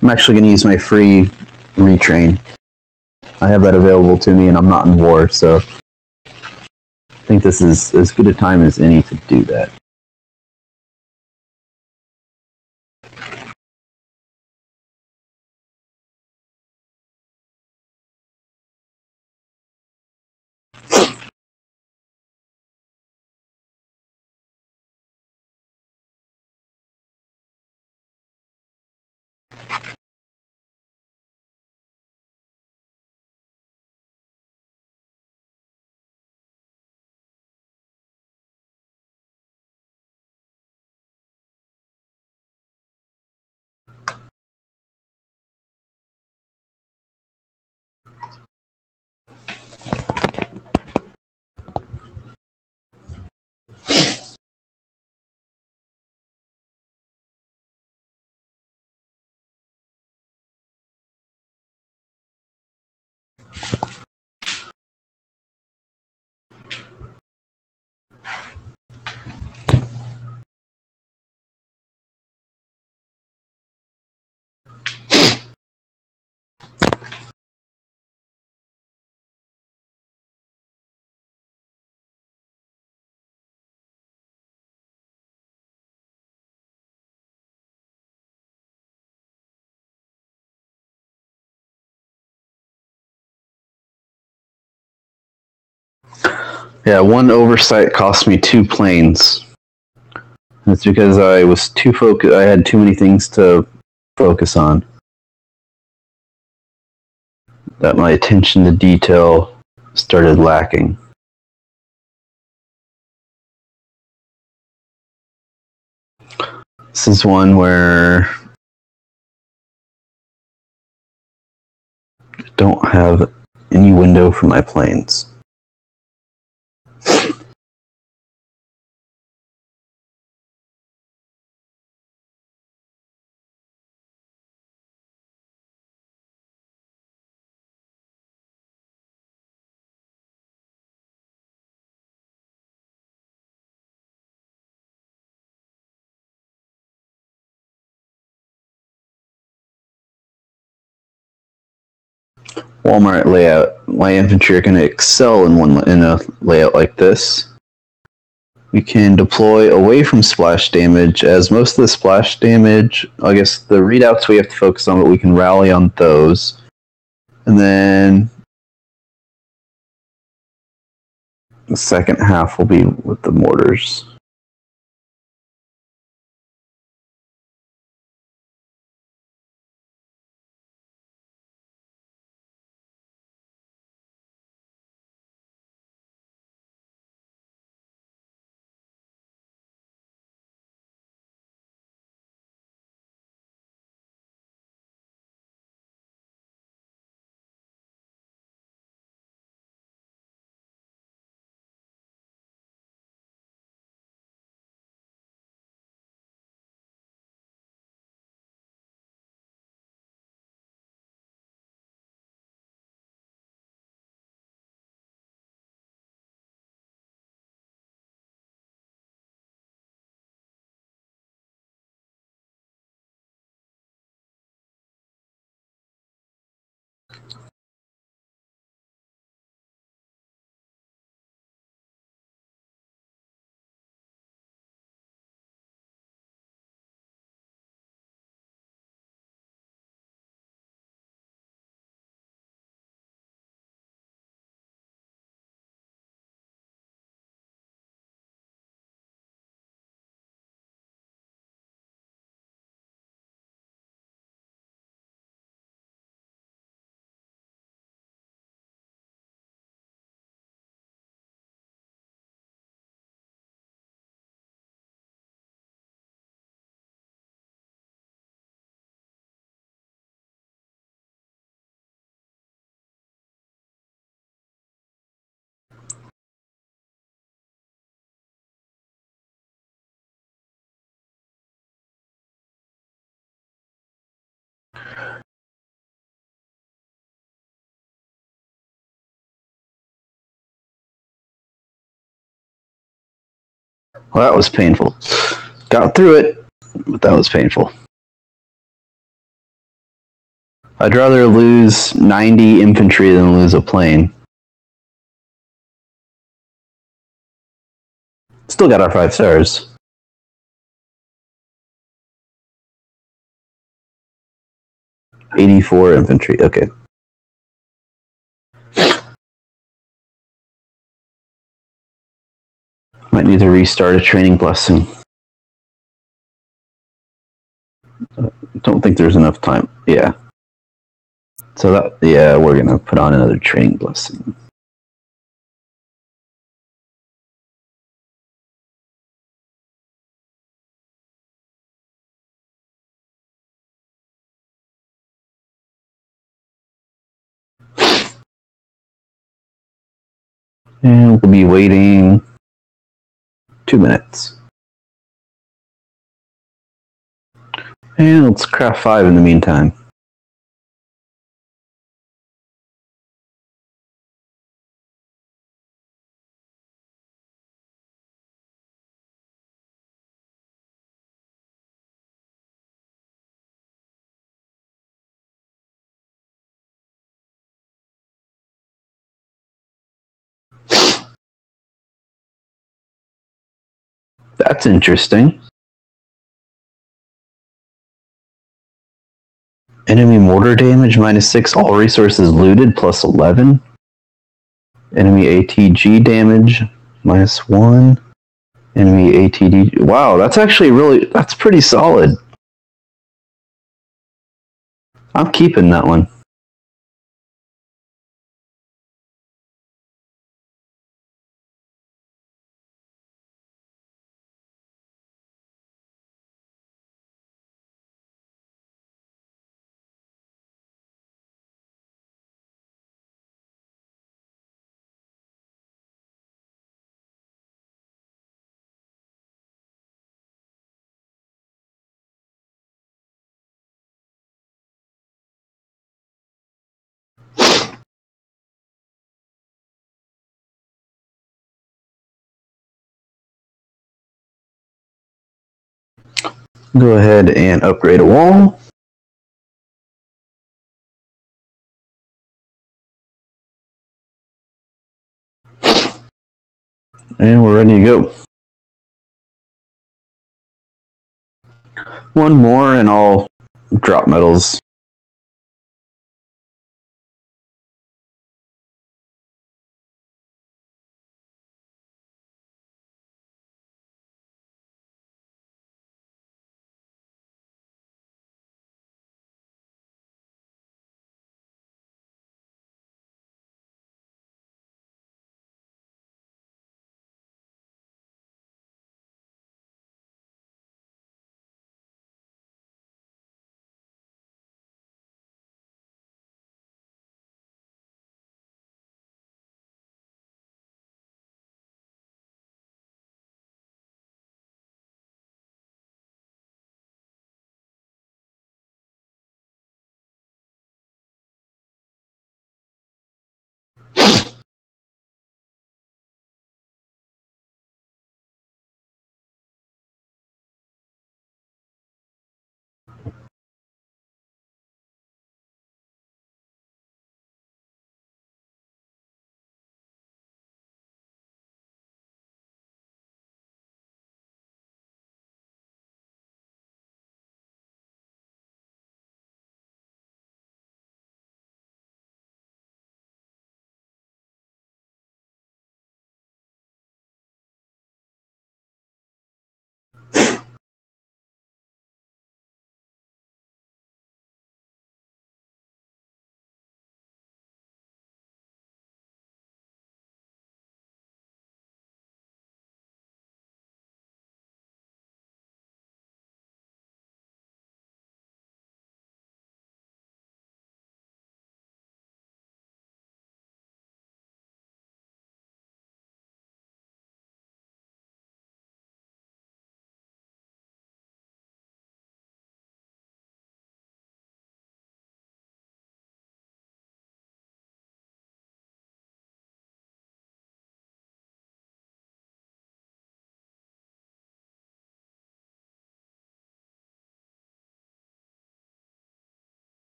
I'm actually going to use my free retrain. I have that available to me and I'm not in war, so I think this is as good a time as any to do that. Yeah, one oversight cost me 2 planes. That's because I was too focused. I had too many things to focus on. That my attention to detail started lacking. This is one where I don't have any window for my planes. Walmart layout. My infantry are going to excel in a layout like this. We can deploy away from splash damage, as most of the splash damage, I guess the readouts we have to focus on, but we can rally on those. And then the second half will be with the mortars. Well, that was painful. Got through it, but that was painful. I'd rather lose 90 infantry than lose a plane. Still got our 5 stars. '84 infantry, okay. Might need to restart a training blessing. Don't think there's enough time. Yeah. So that, yeah, we're gonna put on another training blessing. And we'll be waiting 2 minutes. And let's craft 5 in the meantime. That's interesting. Enemy mortar damage -6, all resources looted +11. Enemy ATG damage, -1. Enemy ATD. Wow, that's pretty solid. I'm keeping that one. Go ahead and upgrade a wall. And we're ready to go. One more and I'll drop medals.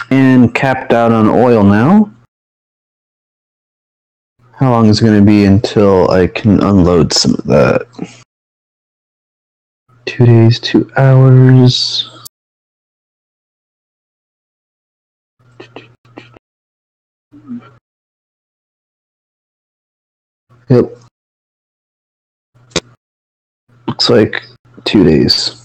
And capped out on oil now. How long is it going to be until I can unload some of that? 2 days, 2 hours. Yep. Looks like 2 days.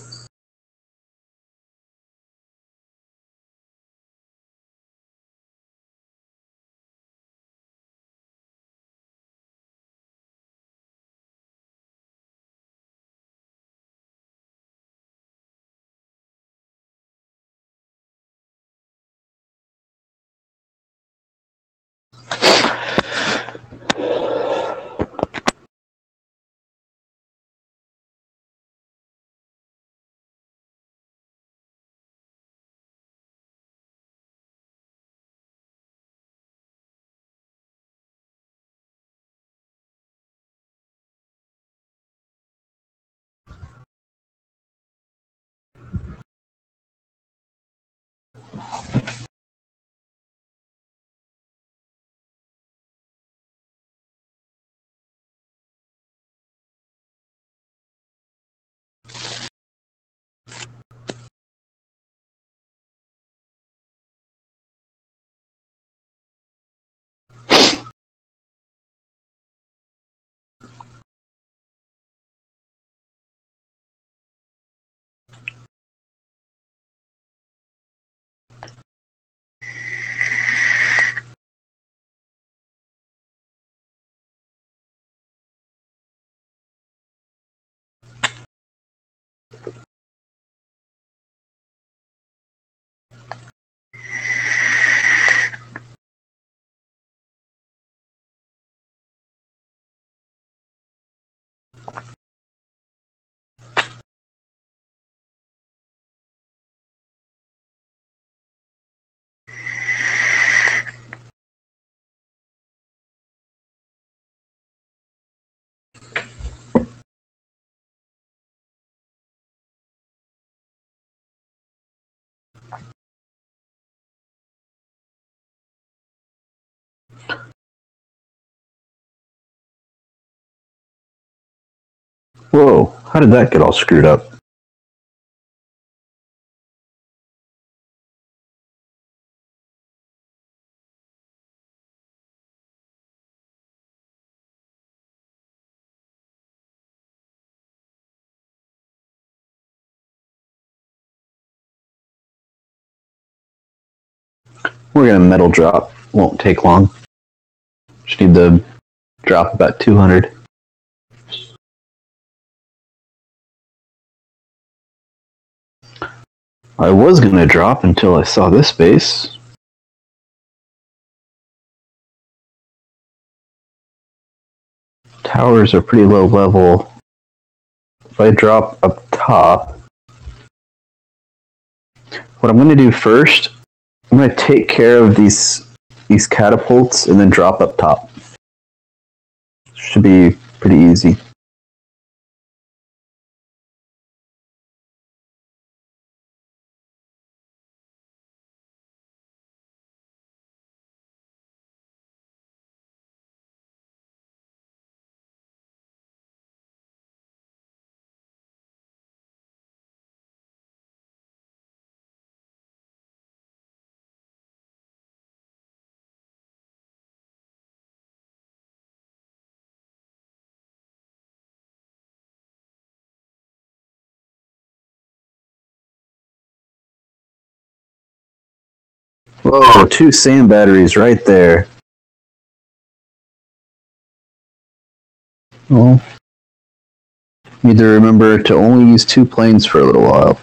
Whoa, how did that get all screwed up? We're gonna metal drop. Won't take long. Just need to drop about 200. I was gonna drop until I saw this base. Towers are pretty low level. If I drop up top, what I'm gonna do first, I'm gonna take care of these catapults and then drop up top. Should be pretty easy. Whoa, 2 sand batteries right there. Well, need to remember to only use 2 planes for a little while.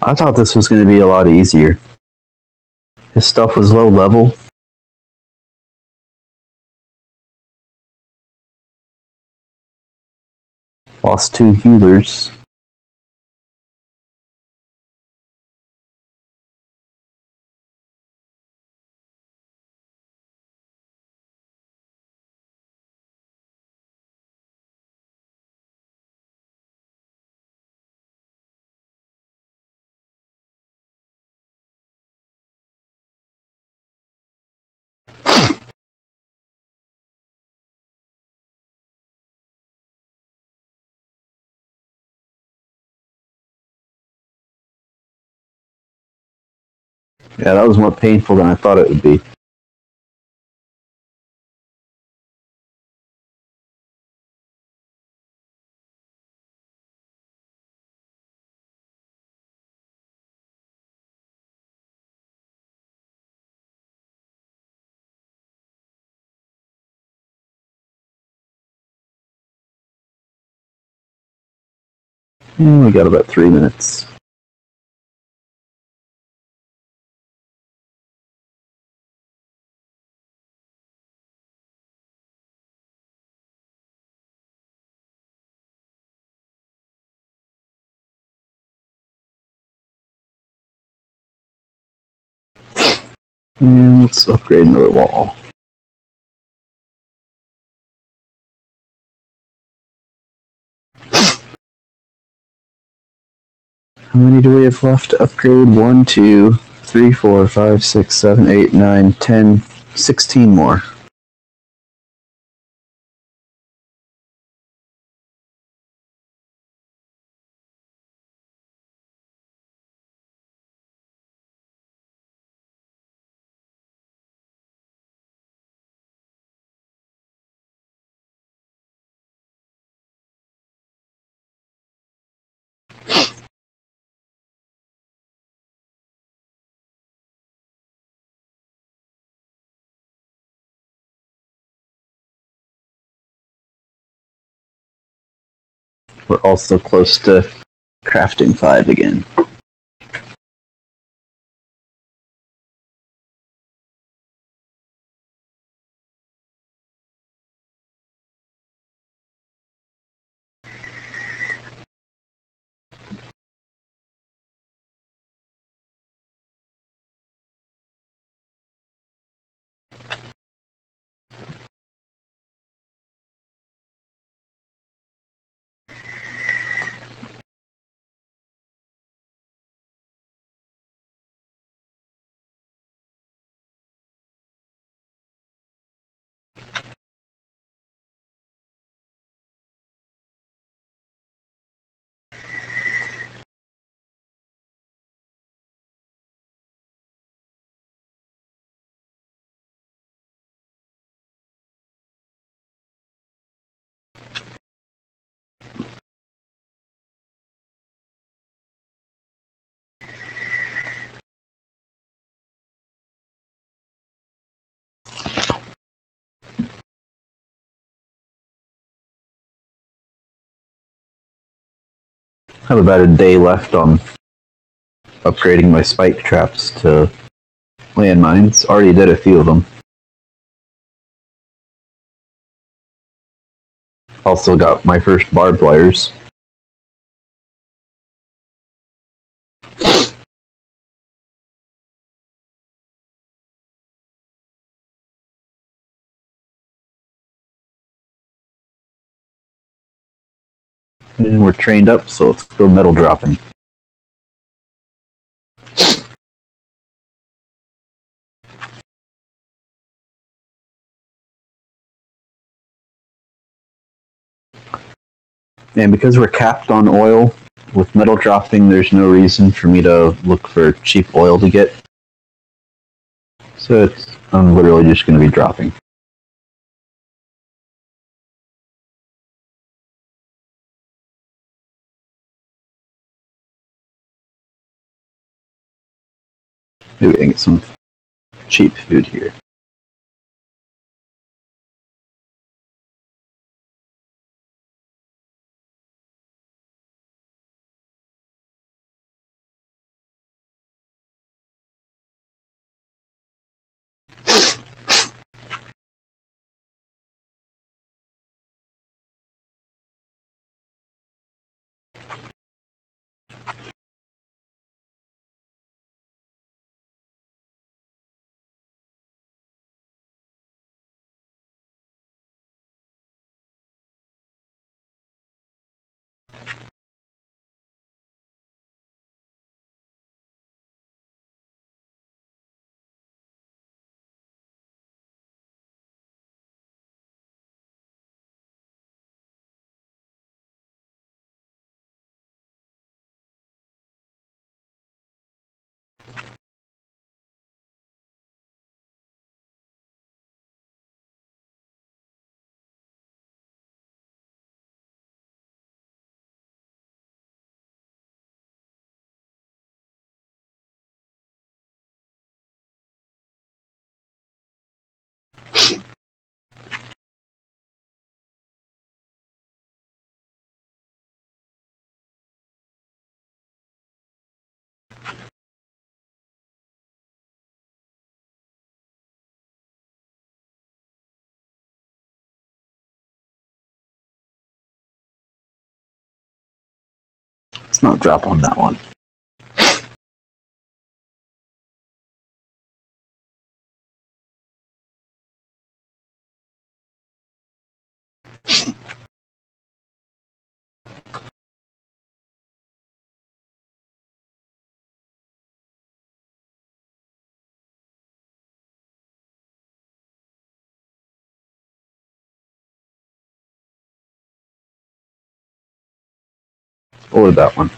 I thought this was going to be a lot easier. His stuff was low level. Lost 2 healers. Yeah, that was more painful than I thought it would be. And we got about 3 minutes. And let's upgrade another wall. How many do we have left to upgrade? 1, 2, 3, 4, 5, 6, 7, 8, 9, 10, 16 more. We're also close to crafting 5 again. I have about a day left on upgrading my spike traps to landmines. Already did a few of them. Also got my first barbed wires. And we're trained up, so let's go metal dropping. And because we're capped on oil, with metal dropping, there's no reason for me to look for cheap oil to get. So I'm literally just going to be dropping. Maybe I can get some cheap food here. Let's not drop on that one. Or that one.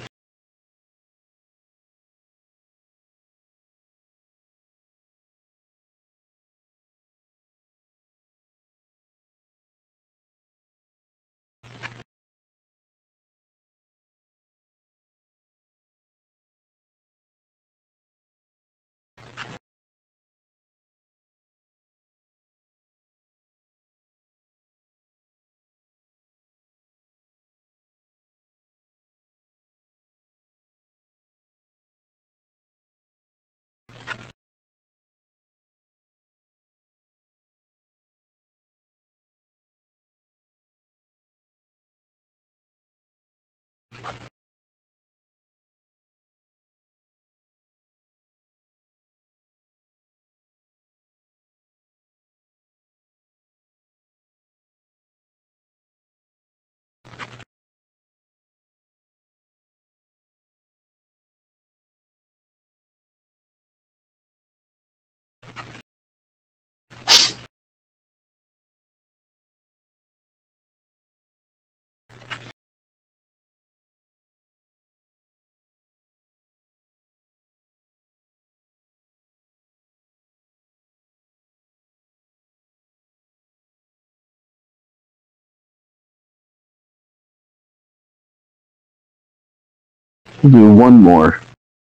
We'll do one more.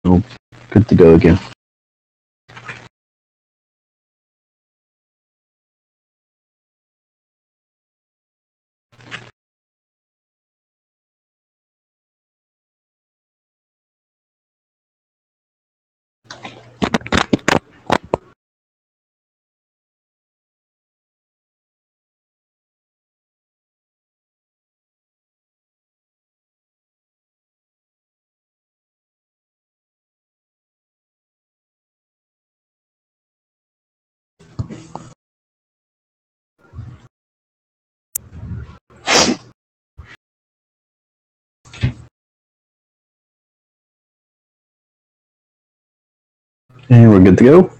Oh, good to go again. And we're good to go.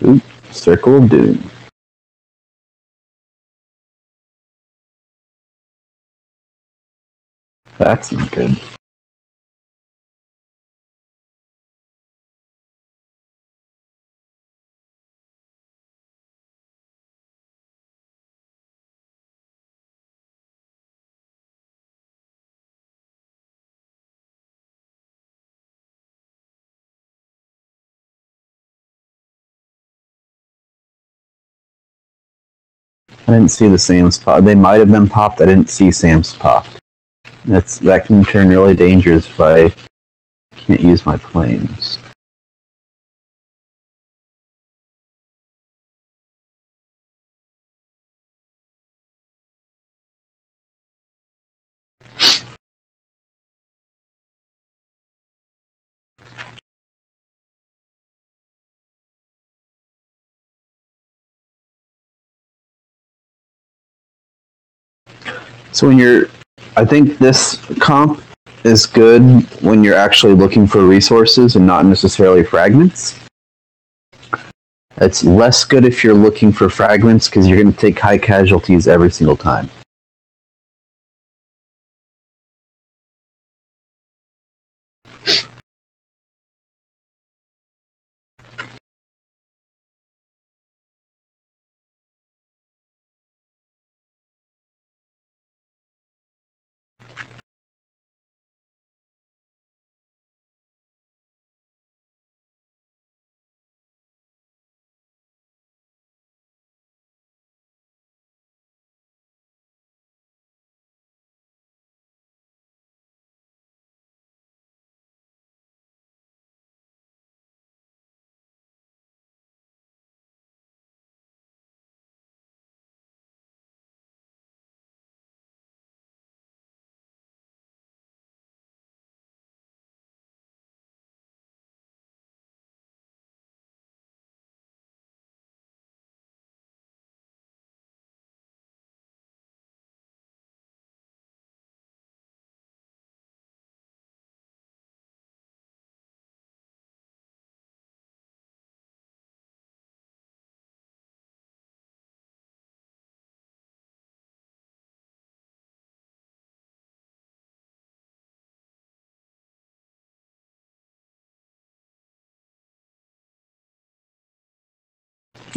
Oop, Circle of Doom. That's not good. I didn't see the Sam's pop. They might have been popped. I didn't see Sam's popped. That can turn really dangerous if I can't use my planes. So I think this comp is good when you're actually looking for resources and not necessarily fragments. It's less good if you're looking for fragments because you're going to take high casualties every single time.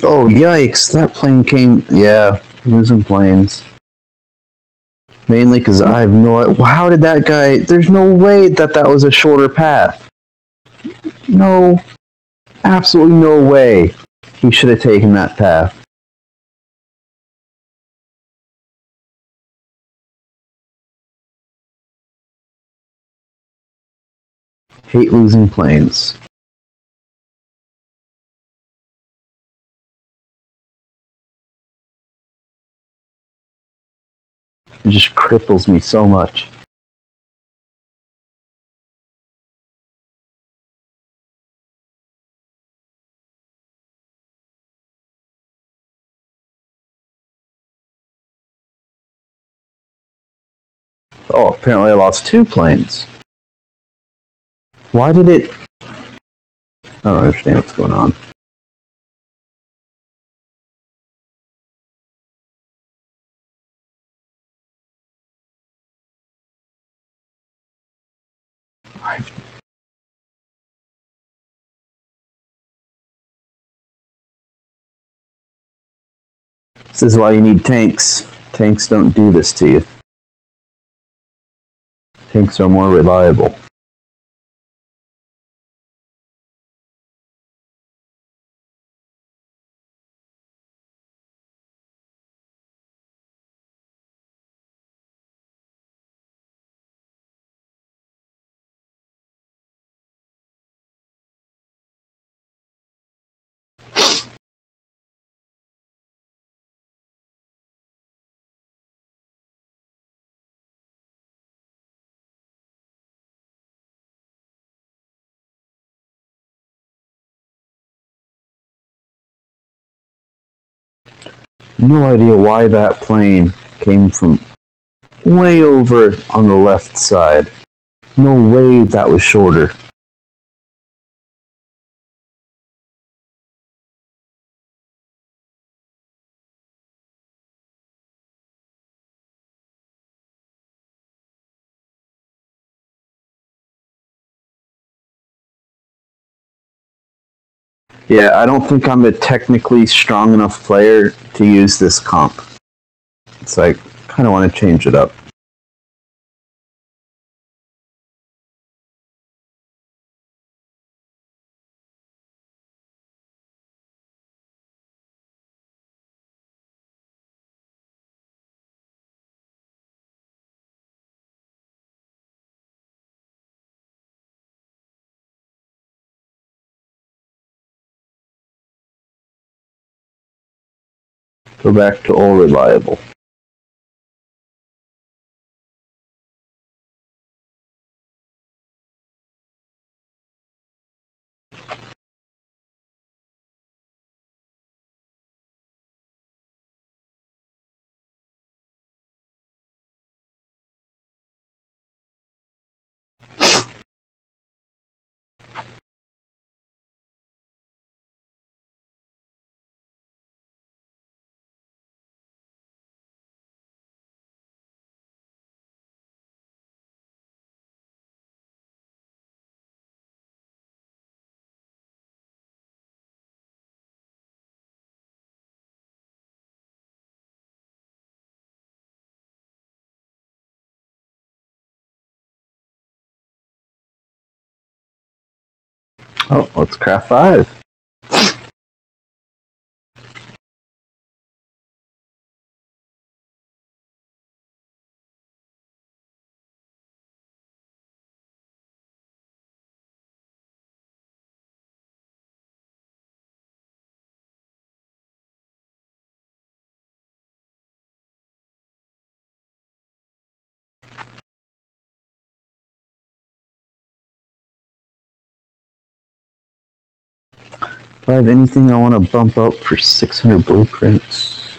Oh, yikes. That plane came. Yeah, losing planes. Mainly because I have no. How did that guy? There's no way that was a shorter path. No, absolutely no way. He should have taken that path. Hate losing planes. It just cripples me so much. Oh, apparently I lost 2 planes. Why did it... I don't understand what's going on. This is why you need tanks. Tanks don't do this to you. Tanks are more reliable. No idea why that plane came from way over on the left side. No way that was shorter. Yeah, I don't think I'm a technically strong enough player to use this comp. It's like, kind of want to change it up. Go back to all reliable. Oh, let's craft 5. Do I have anything I want to bump up for 600 blueprints?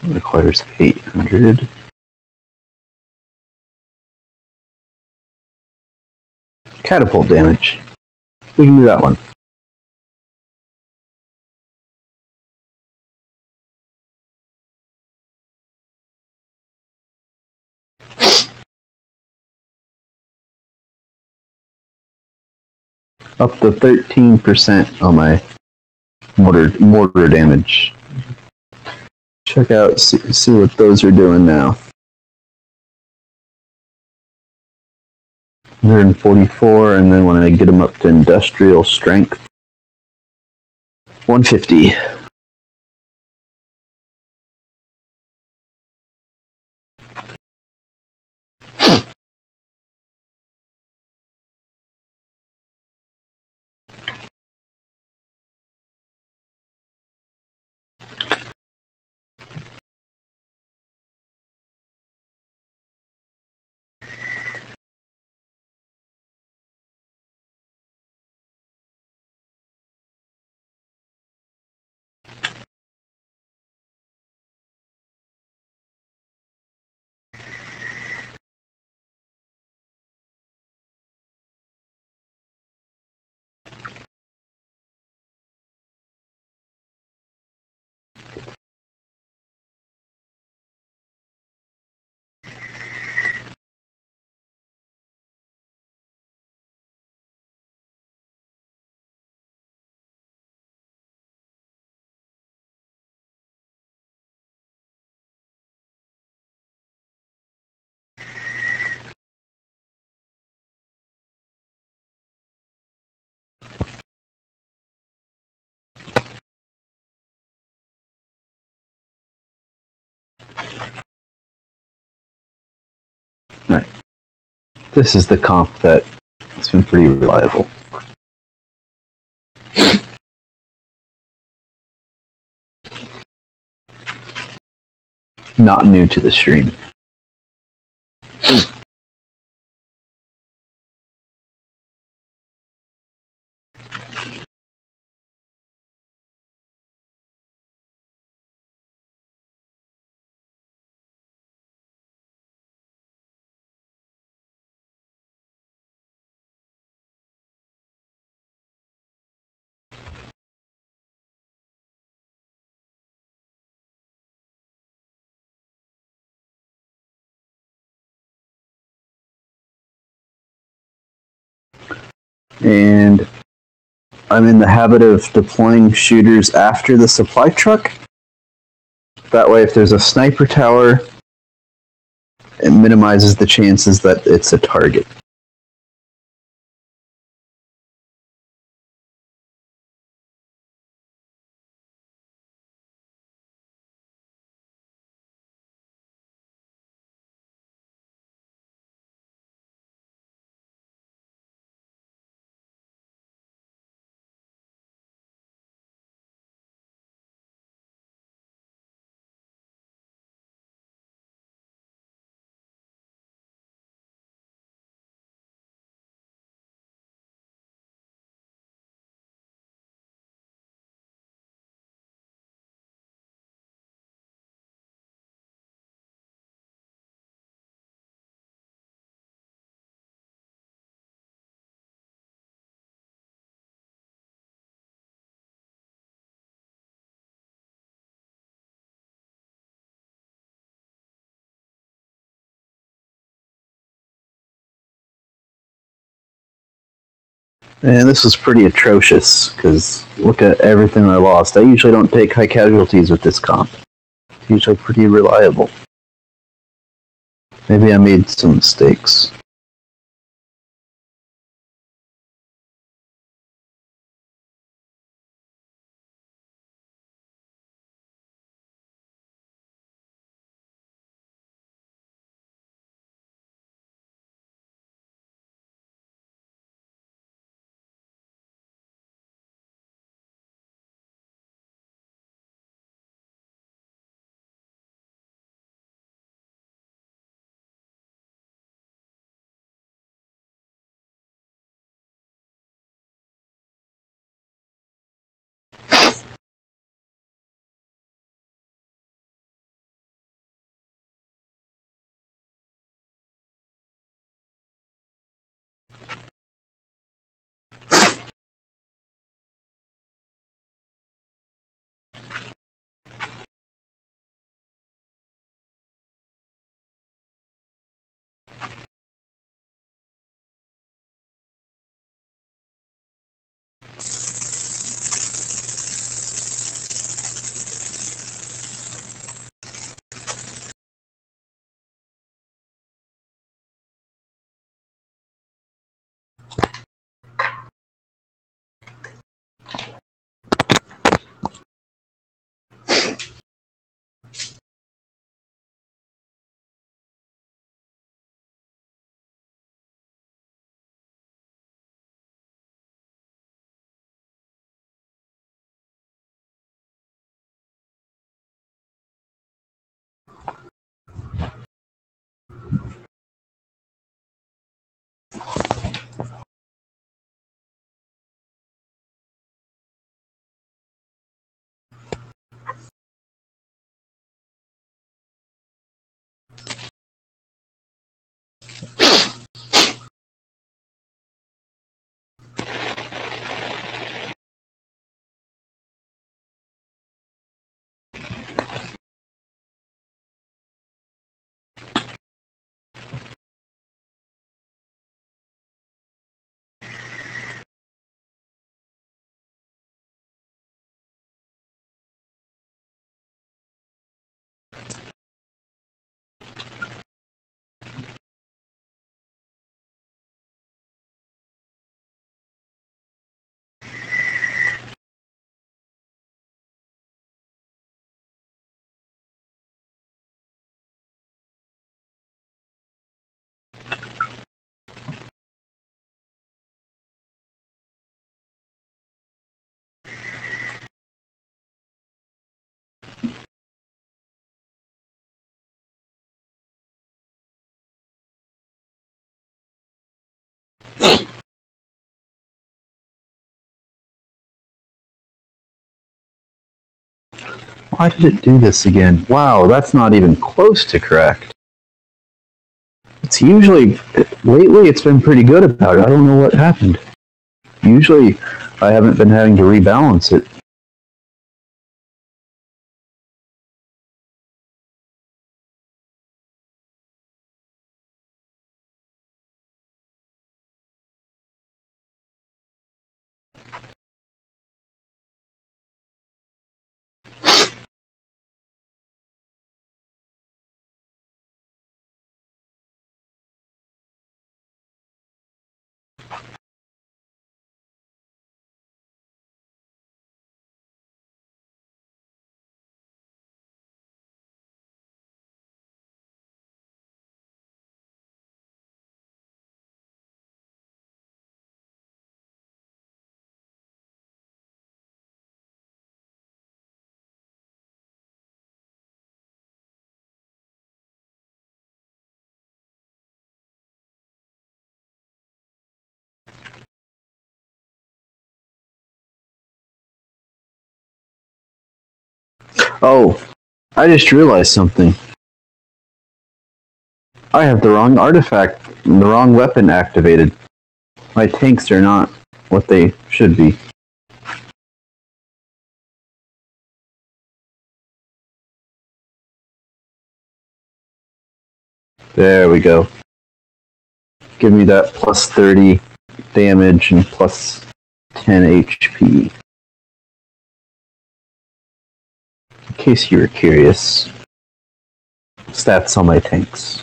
It requires 800. Catapult damage. We can do that one. Up to 13% on my mortar damage. Check out, see what those are doing now. 144, and then when I get them up to industrial strength, 150. Right. This is the comp that has been pretty reliable. Not new to the stream. And I'm in the habit of deploying shooters after the supply truck. That way, if there's a sniper tower, it minimizes the chances that it's a target. And this was pretty atrocious, because look at everything I lost. I usually don't take high casualties with this comp. It's usually pretty reliable. Maybe I made some mistakes. Why did it do this again? Wow, that's not even close to correct. It's usually, lately it's been pretty good about it. I don't know what happened. Usually I haven't been having to rebalance it. Oh, I just realized something. I have the wrong artifact, the wrong weapon activated. My tanks are not what they should be. There we go. Give me that plus 30 damage and plus 10 HP. In case you were curious. Stats on my tanks.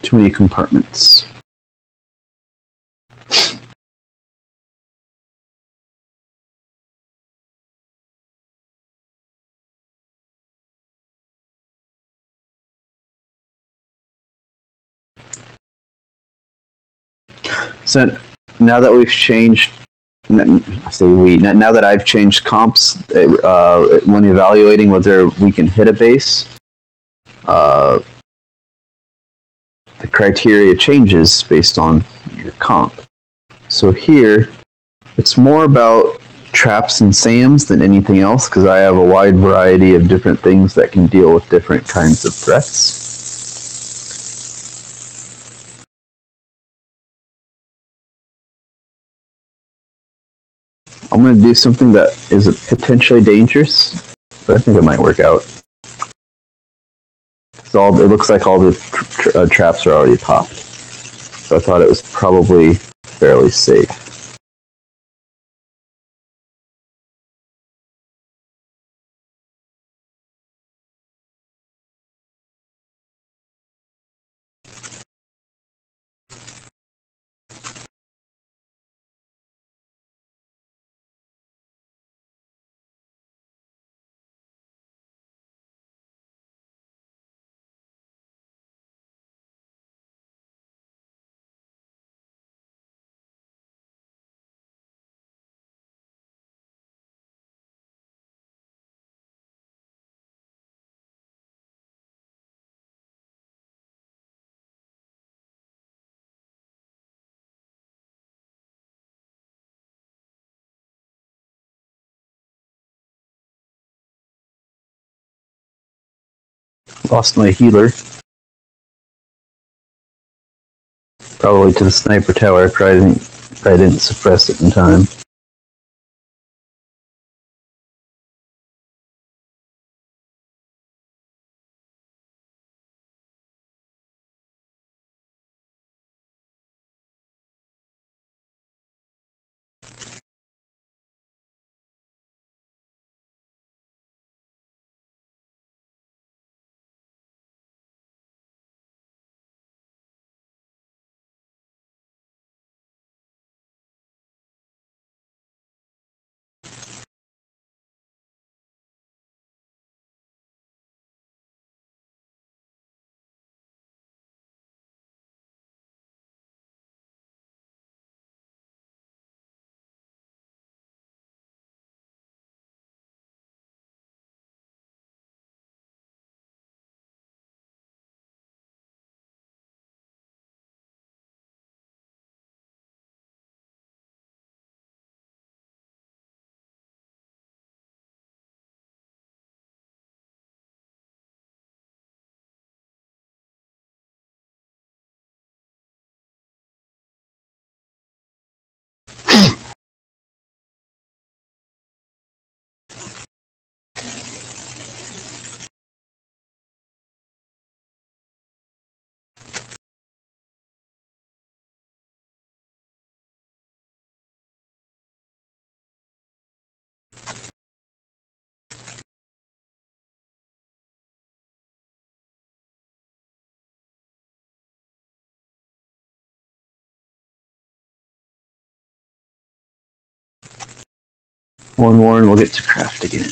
Too many compartments. So now that we've changed, I say we, now that I've changed comps, when evaluating whether we can hit a base, the criteria changes based on your comp. So here, it's more about traps and SAMs than anything else because I have a wide variety of different things that can deal with different kinds of threats. I'm going to do something that is potentially dangerous, but I think it might work out. It looks like all the traps are already popped, so I thought it was probably fairly safe. Lost my healer. Probably to the sniper tower. Probably didn't suppress it in time. One more and we'll get to craft again.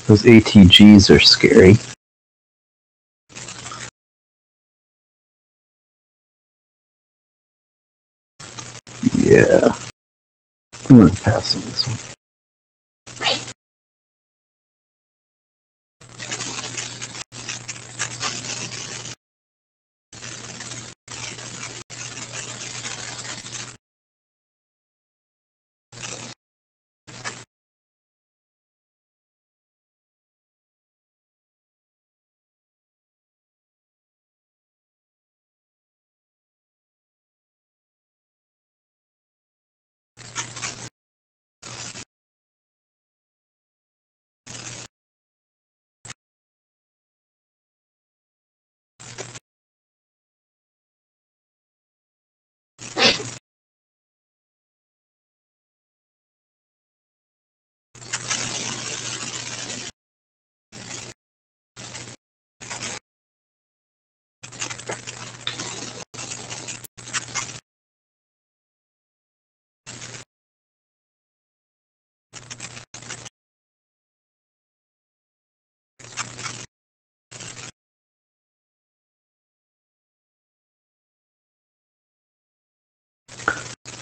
Those ATGs are scary. Yeah. I'm gonna pass on this one.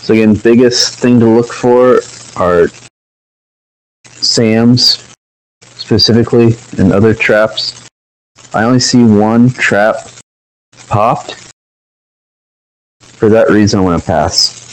So again, biggest thing to look for are SAMs specifically and other traps. I only see one trap popped. For that reason, I'm going to pass.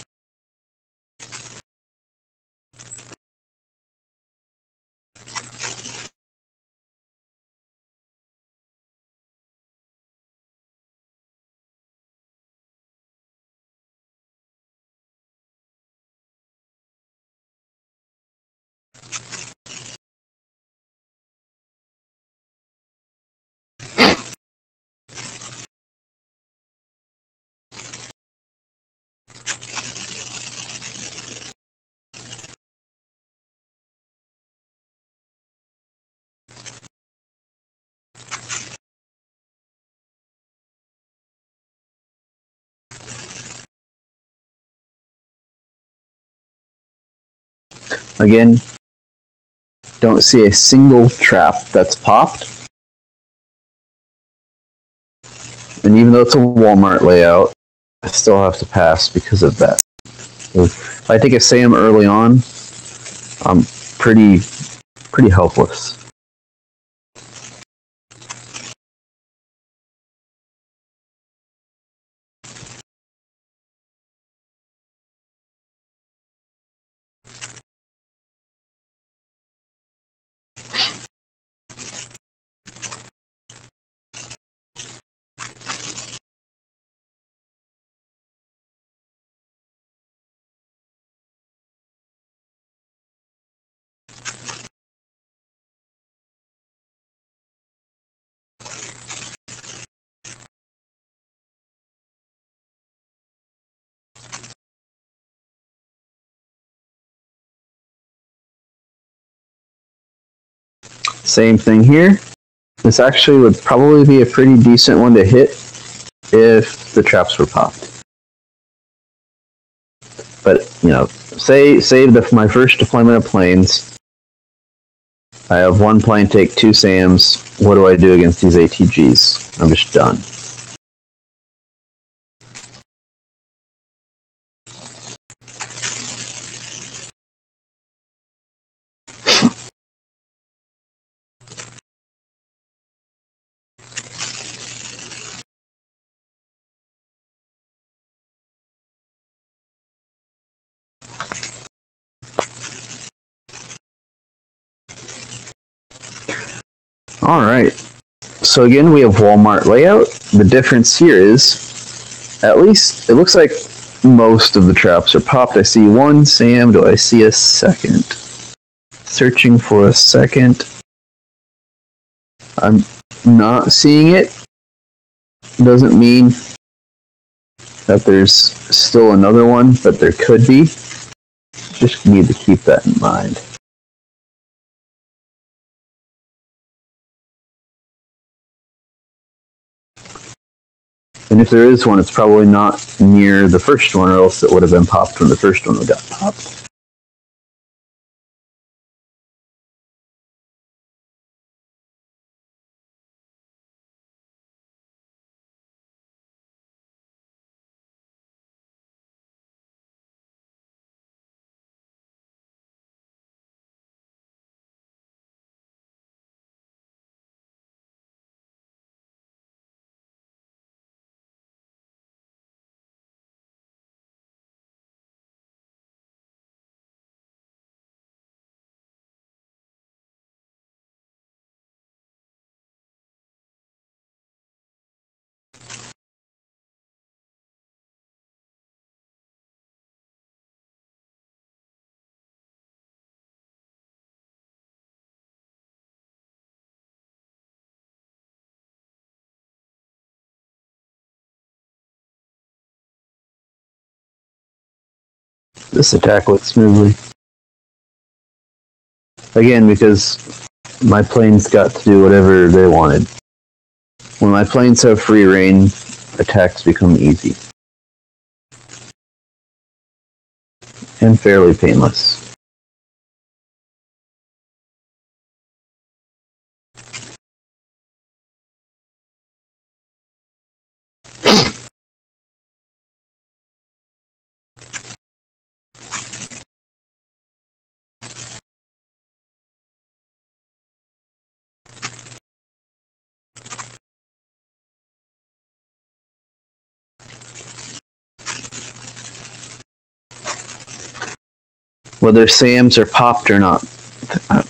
Again, don't see a single trap that's popped. And even though it's a Walmart layout, I still have to pass because of that. If I take a SAM early on, I'm pretty helpless. Same thing here. This actually would probably be a pretty decent one to hit if the traps were popped. But, you know, say my first deployment of planes, I have one plane take 2 SAMs. What do I do against these ATGs? I'm just done. Alright, so again we have Walmart layout. The difference here is, at least it looks like most of the traps are popped. I see 1 SAM, do I see a second? Searching for a second. I'm not seeing it. Doesn't mean that there's still another one, but there could be. Just need to keep that in mind. And if there is one, it's probably not near the first one, or else it would have been popped when the first one got popped. This attack went smoothly. Again, because my planes got to do whatever they wanted. When my planes have free reign, attacks become easy. And fairly painless. Whether SAMs are popped or not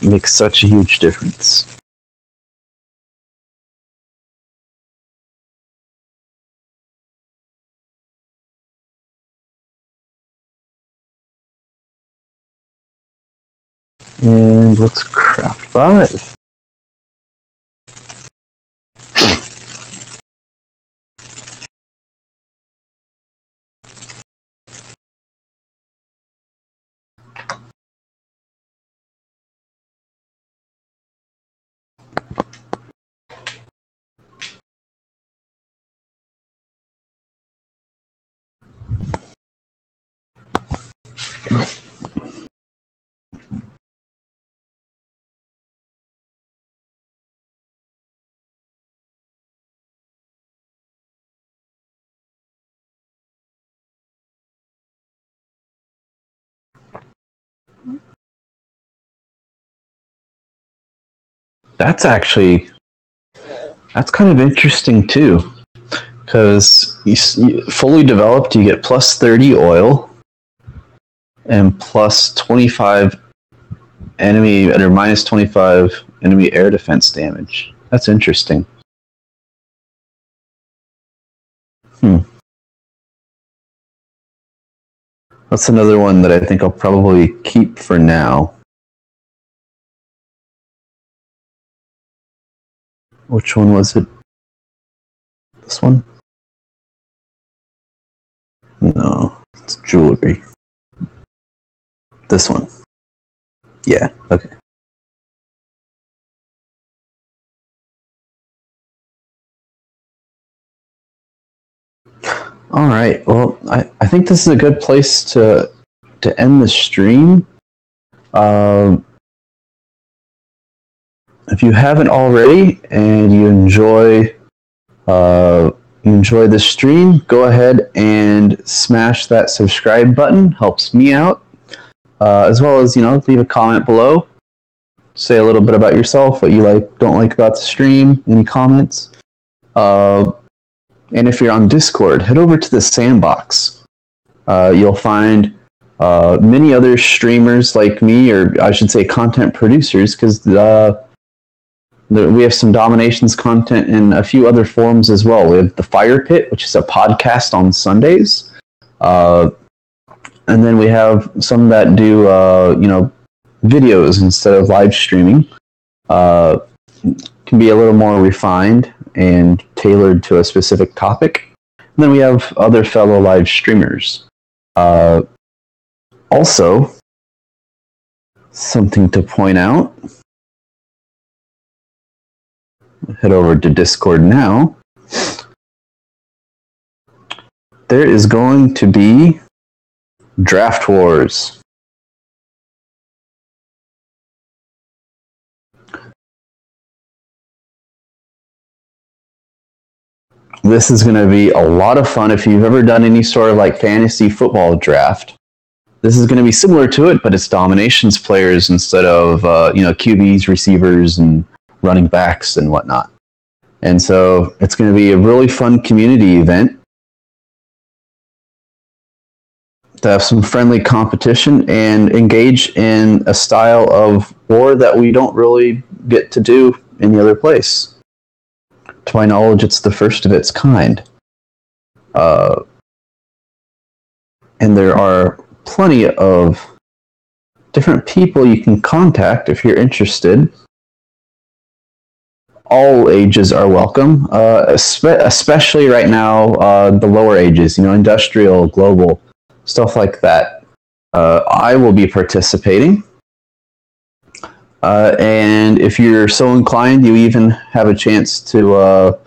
makes such a huge difference. And let's craft 5. That's kind of interesting too, because fully developed, you get plus 30 oil and plus 25 enemy or minus 25 enemy air defense damage. That's interesting. That's another one that I think I'll probably keep for now. Which one was it? This one? No, it's jewelry. This one. Yeah, okay. All right. Well, I think this is a good place to end the stream. If you haven't already and you enjoy this stream, go ahead and smash that subscribe button. Helps me out, as well as leave a comment below. Say a little bit about yourself, what you don't like about the stream. Any comments? And if you're on Discord, head over to the sandbox. You'll find many other streamers like me, or I should say content producers, because we have some DomiNations content in a few other forums as well. We have the Fire Pit, which is a podcast on Sundays. And then we have some that do, videos instead of live streaming. Can be a little more refined and tailored to a specific topic. And then we have other fellow live streamers. Also, something to point out. Head over to Discord now. There is going to be Draft Wars. This is going to be a lot of fun. If you've ever done any sort of fantasy football draft, this is going to be similar to it, but it's DomiNations players instead of QBs, receivers, and running backs and whatnot. And so it's going to be a really fun community event to have some friendly competition and engage in a style of war that we don't really get to do any other place. To my knowledge, it's the first of its kind. And there are plenty of different people you can contact if you're interested. All ages are welcome, especially right now, the lower ages, industrial, global, stuff like that. I will be participating. And if you're so inclined, you even have a chance to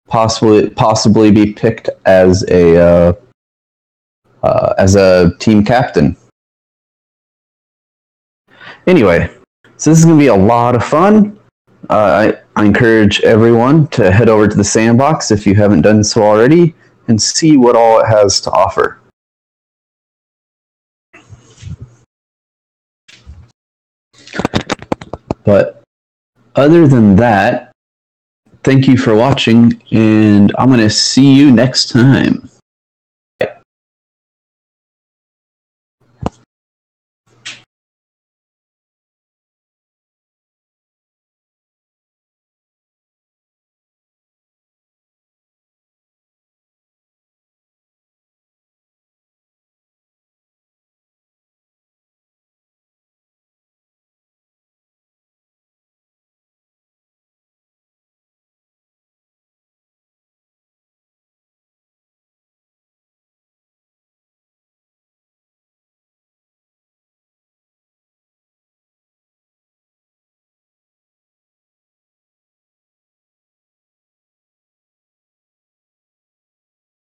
possibly be picked as a team captain. Anyway, so this is going to be a lot of fun. I encourage everyone to head over to the sandbox if you haven't done so already and see what all it has to offer. But other than that, thank you for watching, and I'm going to see you next time.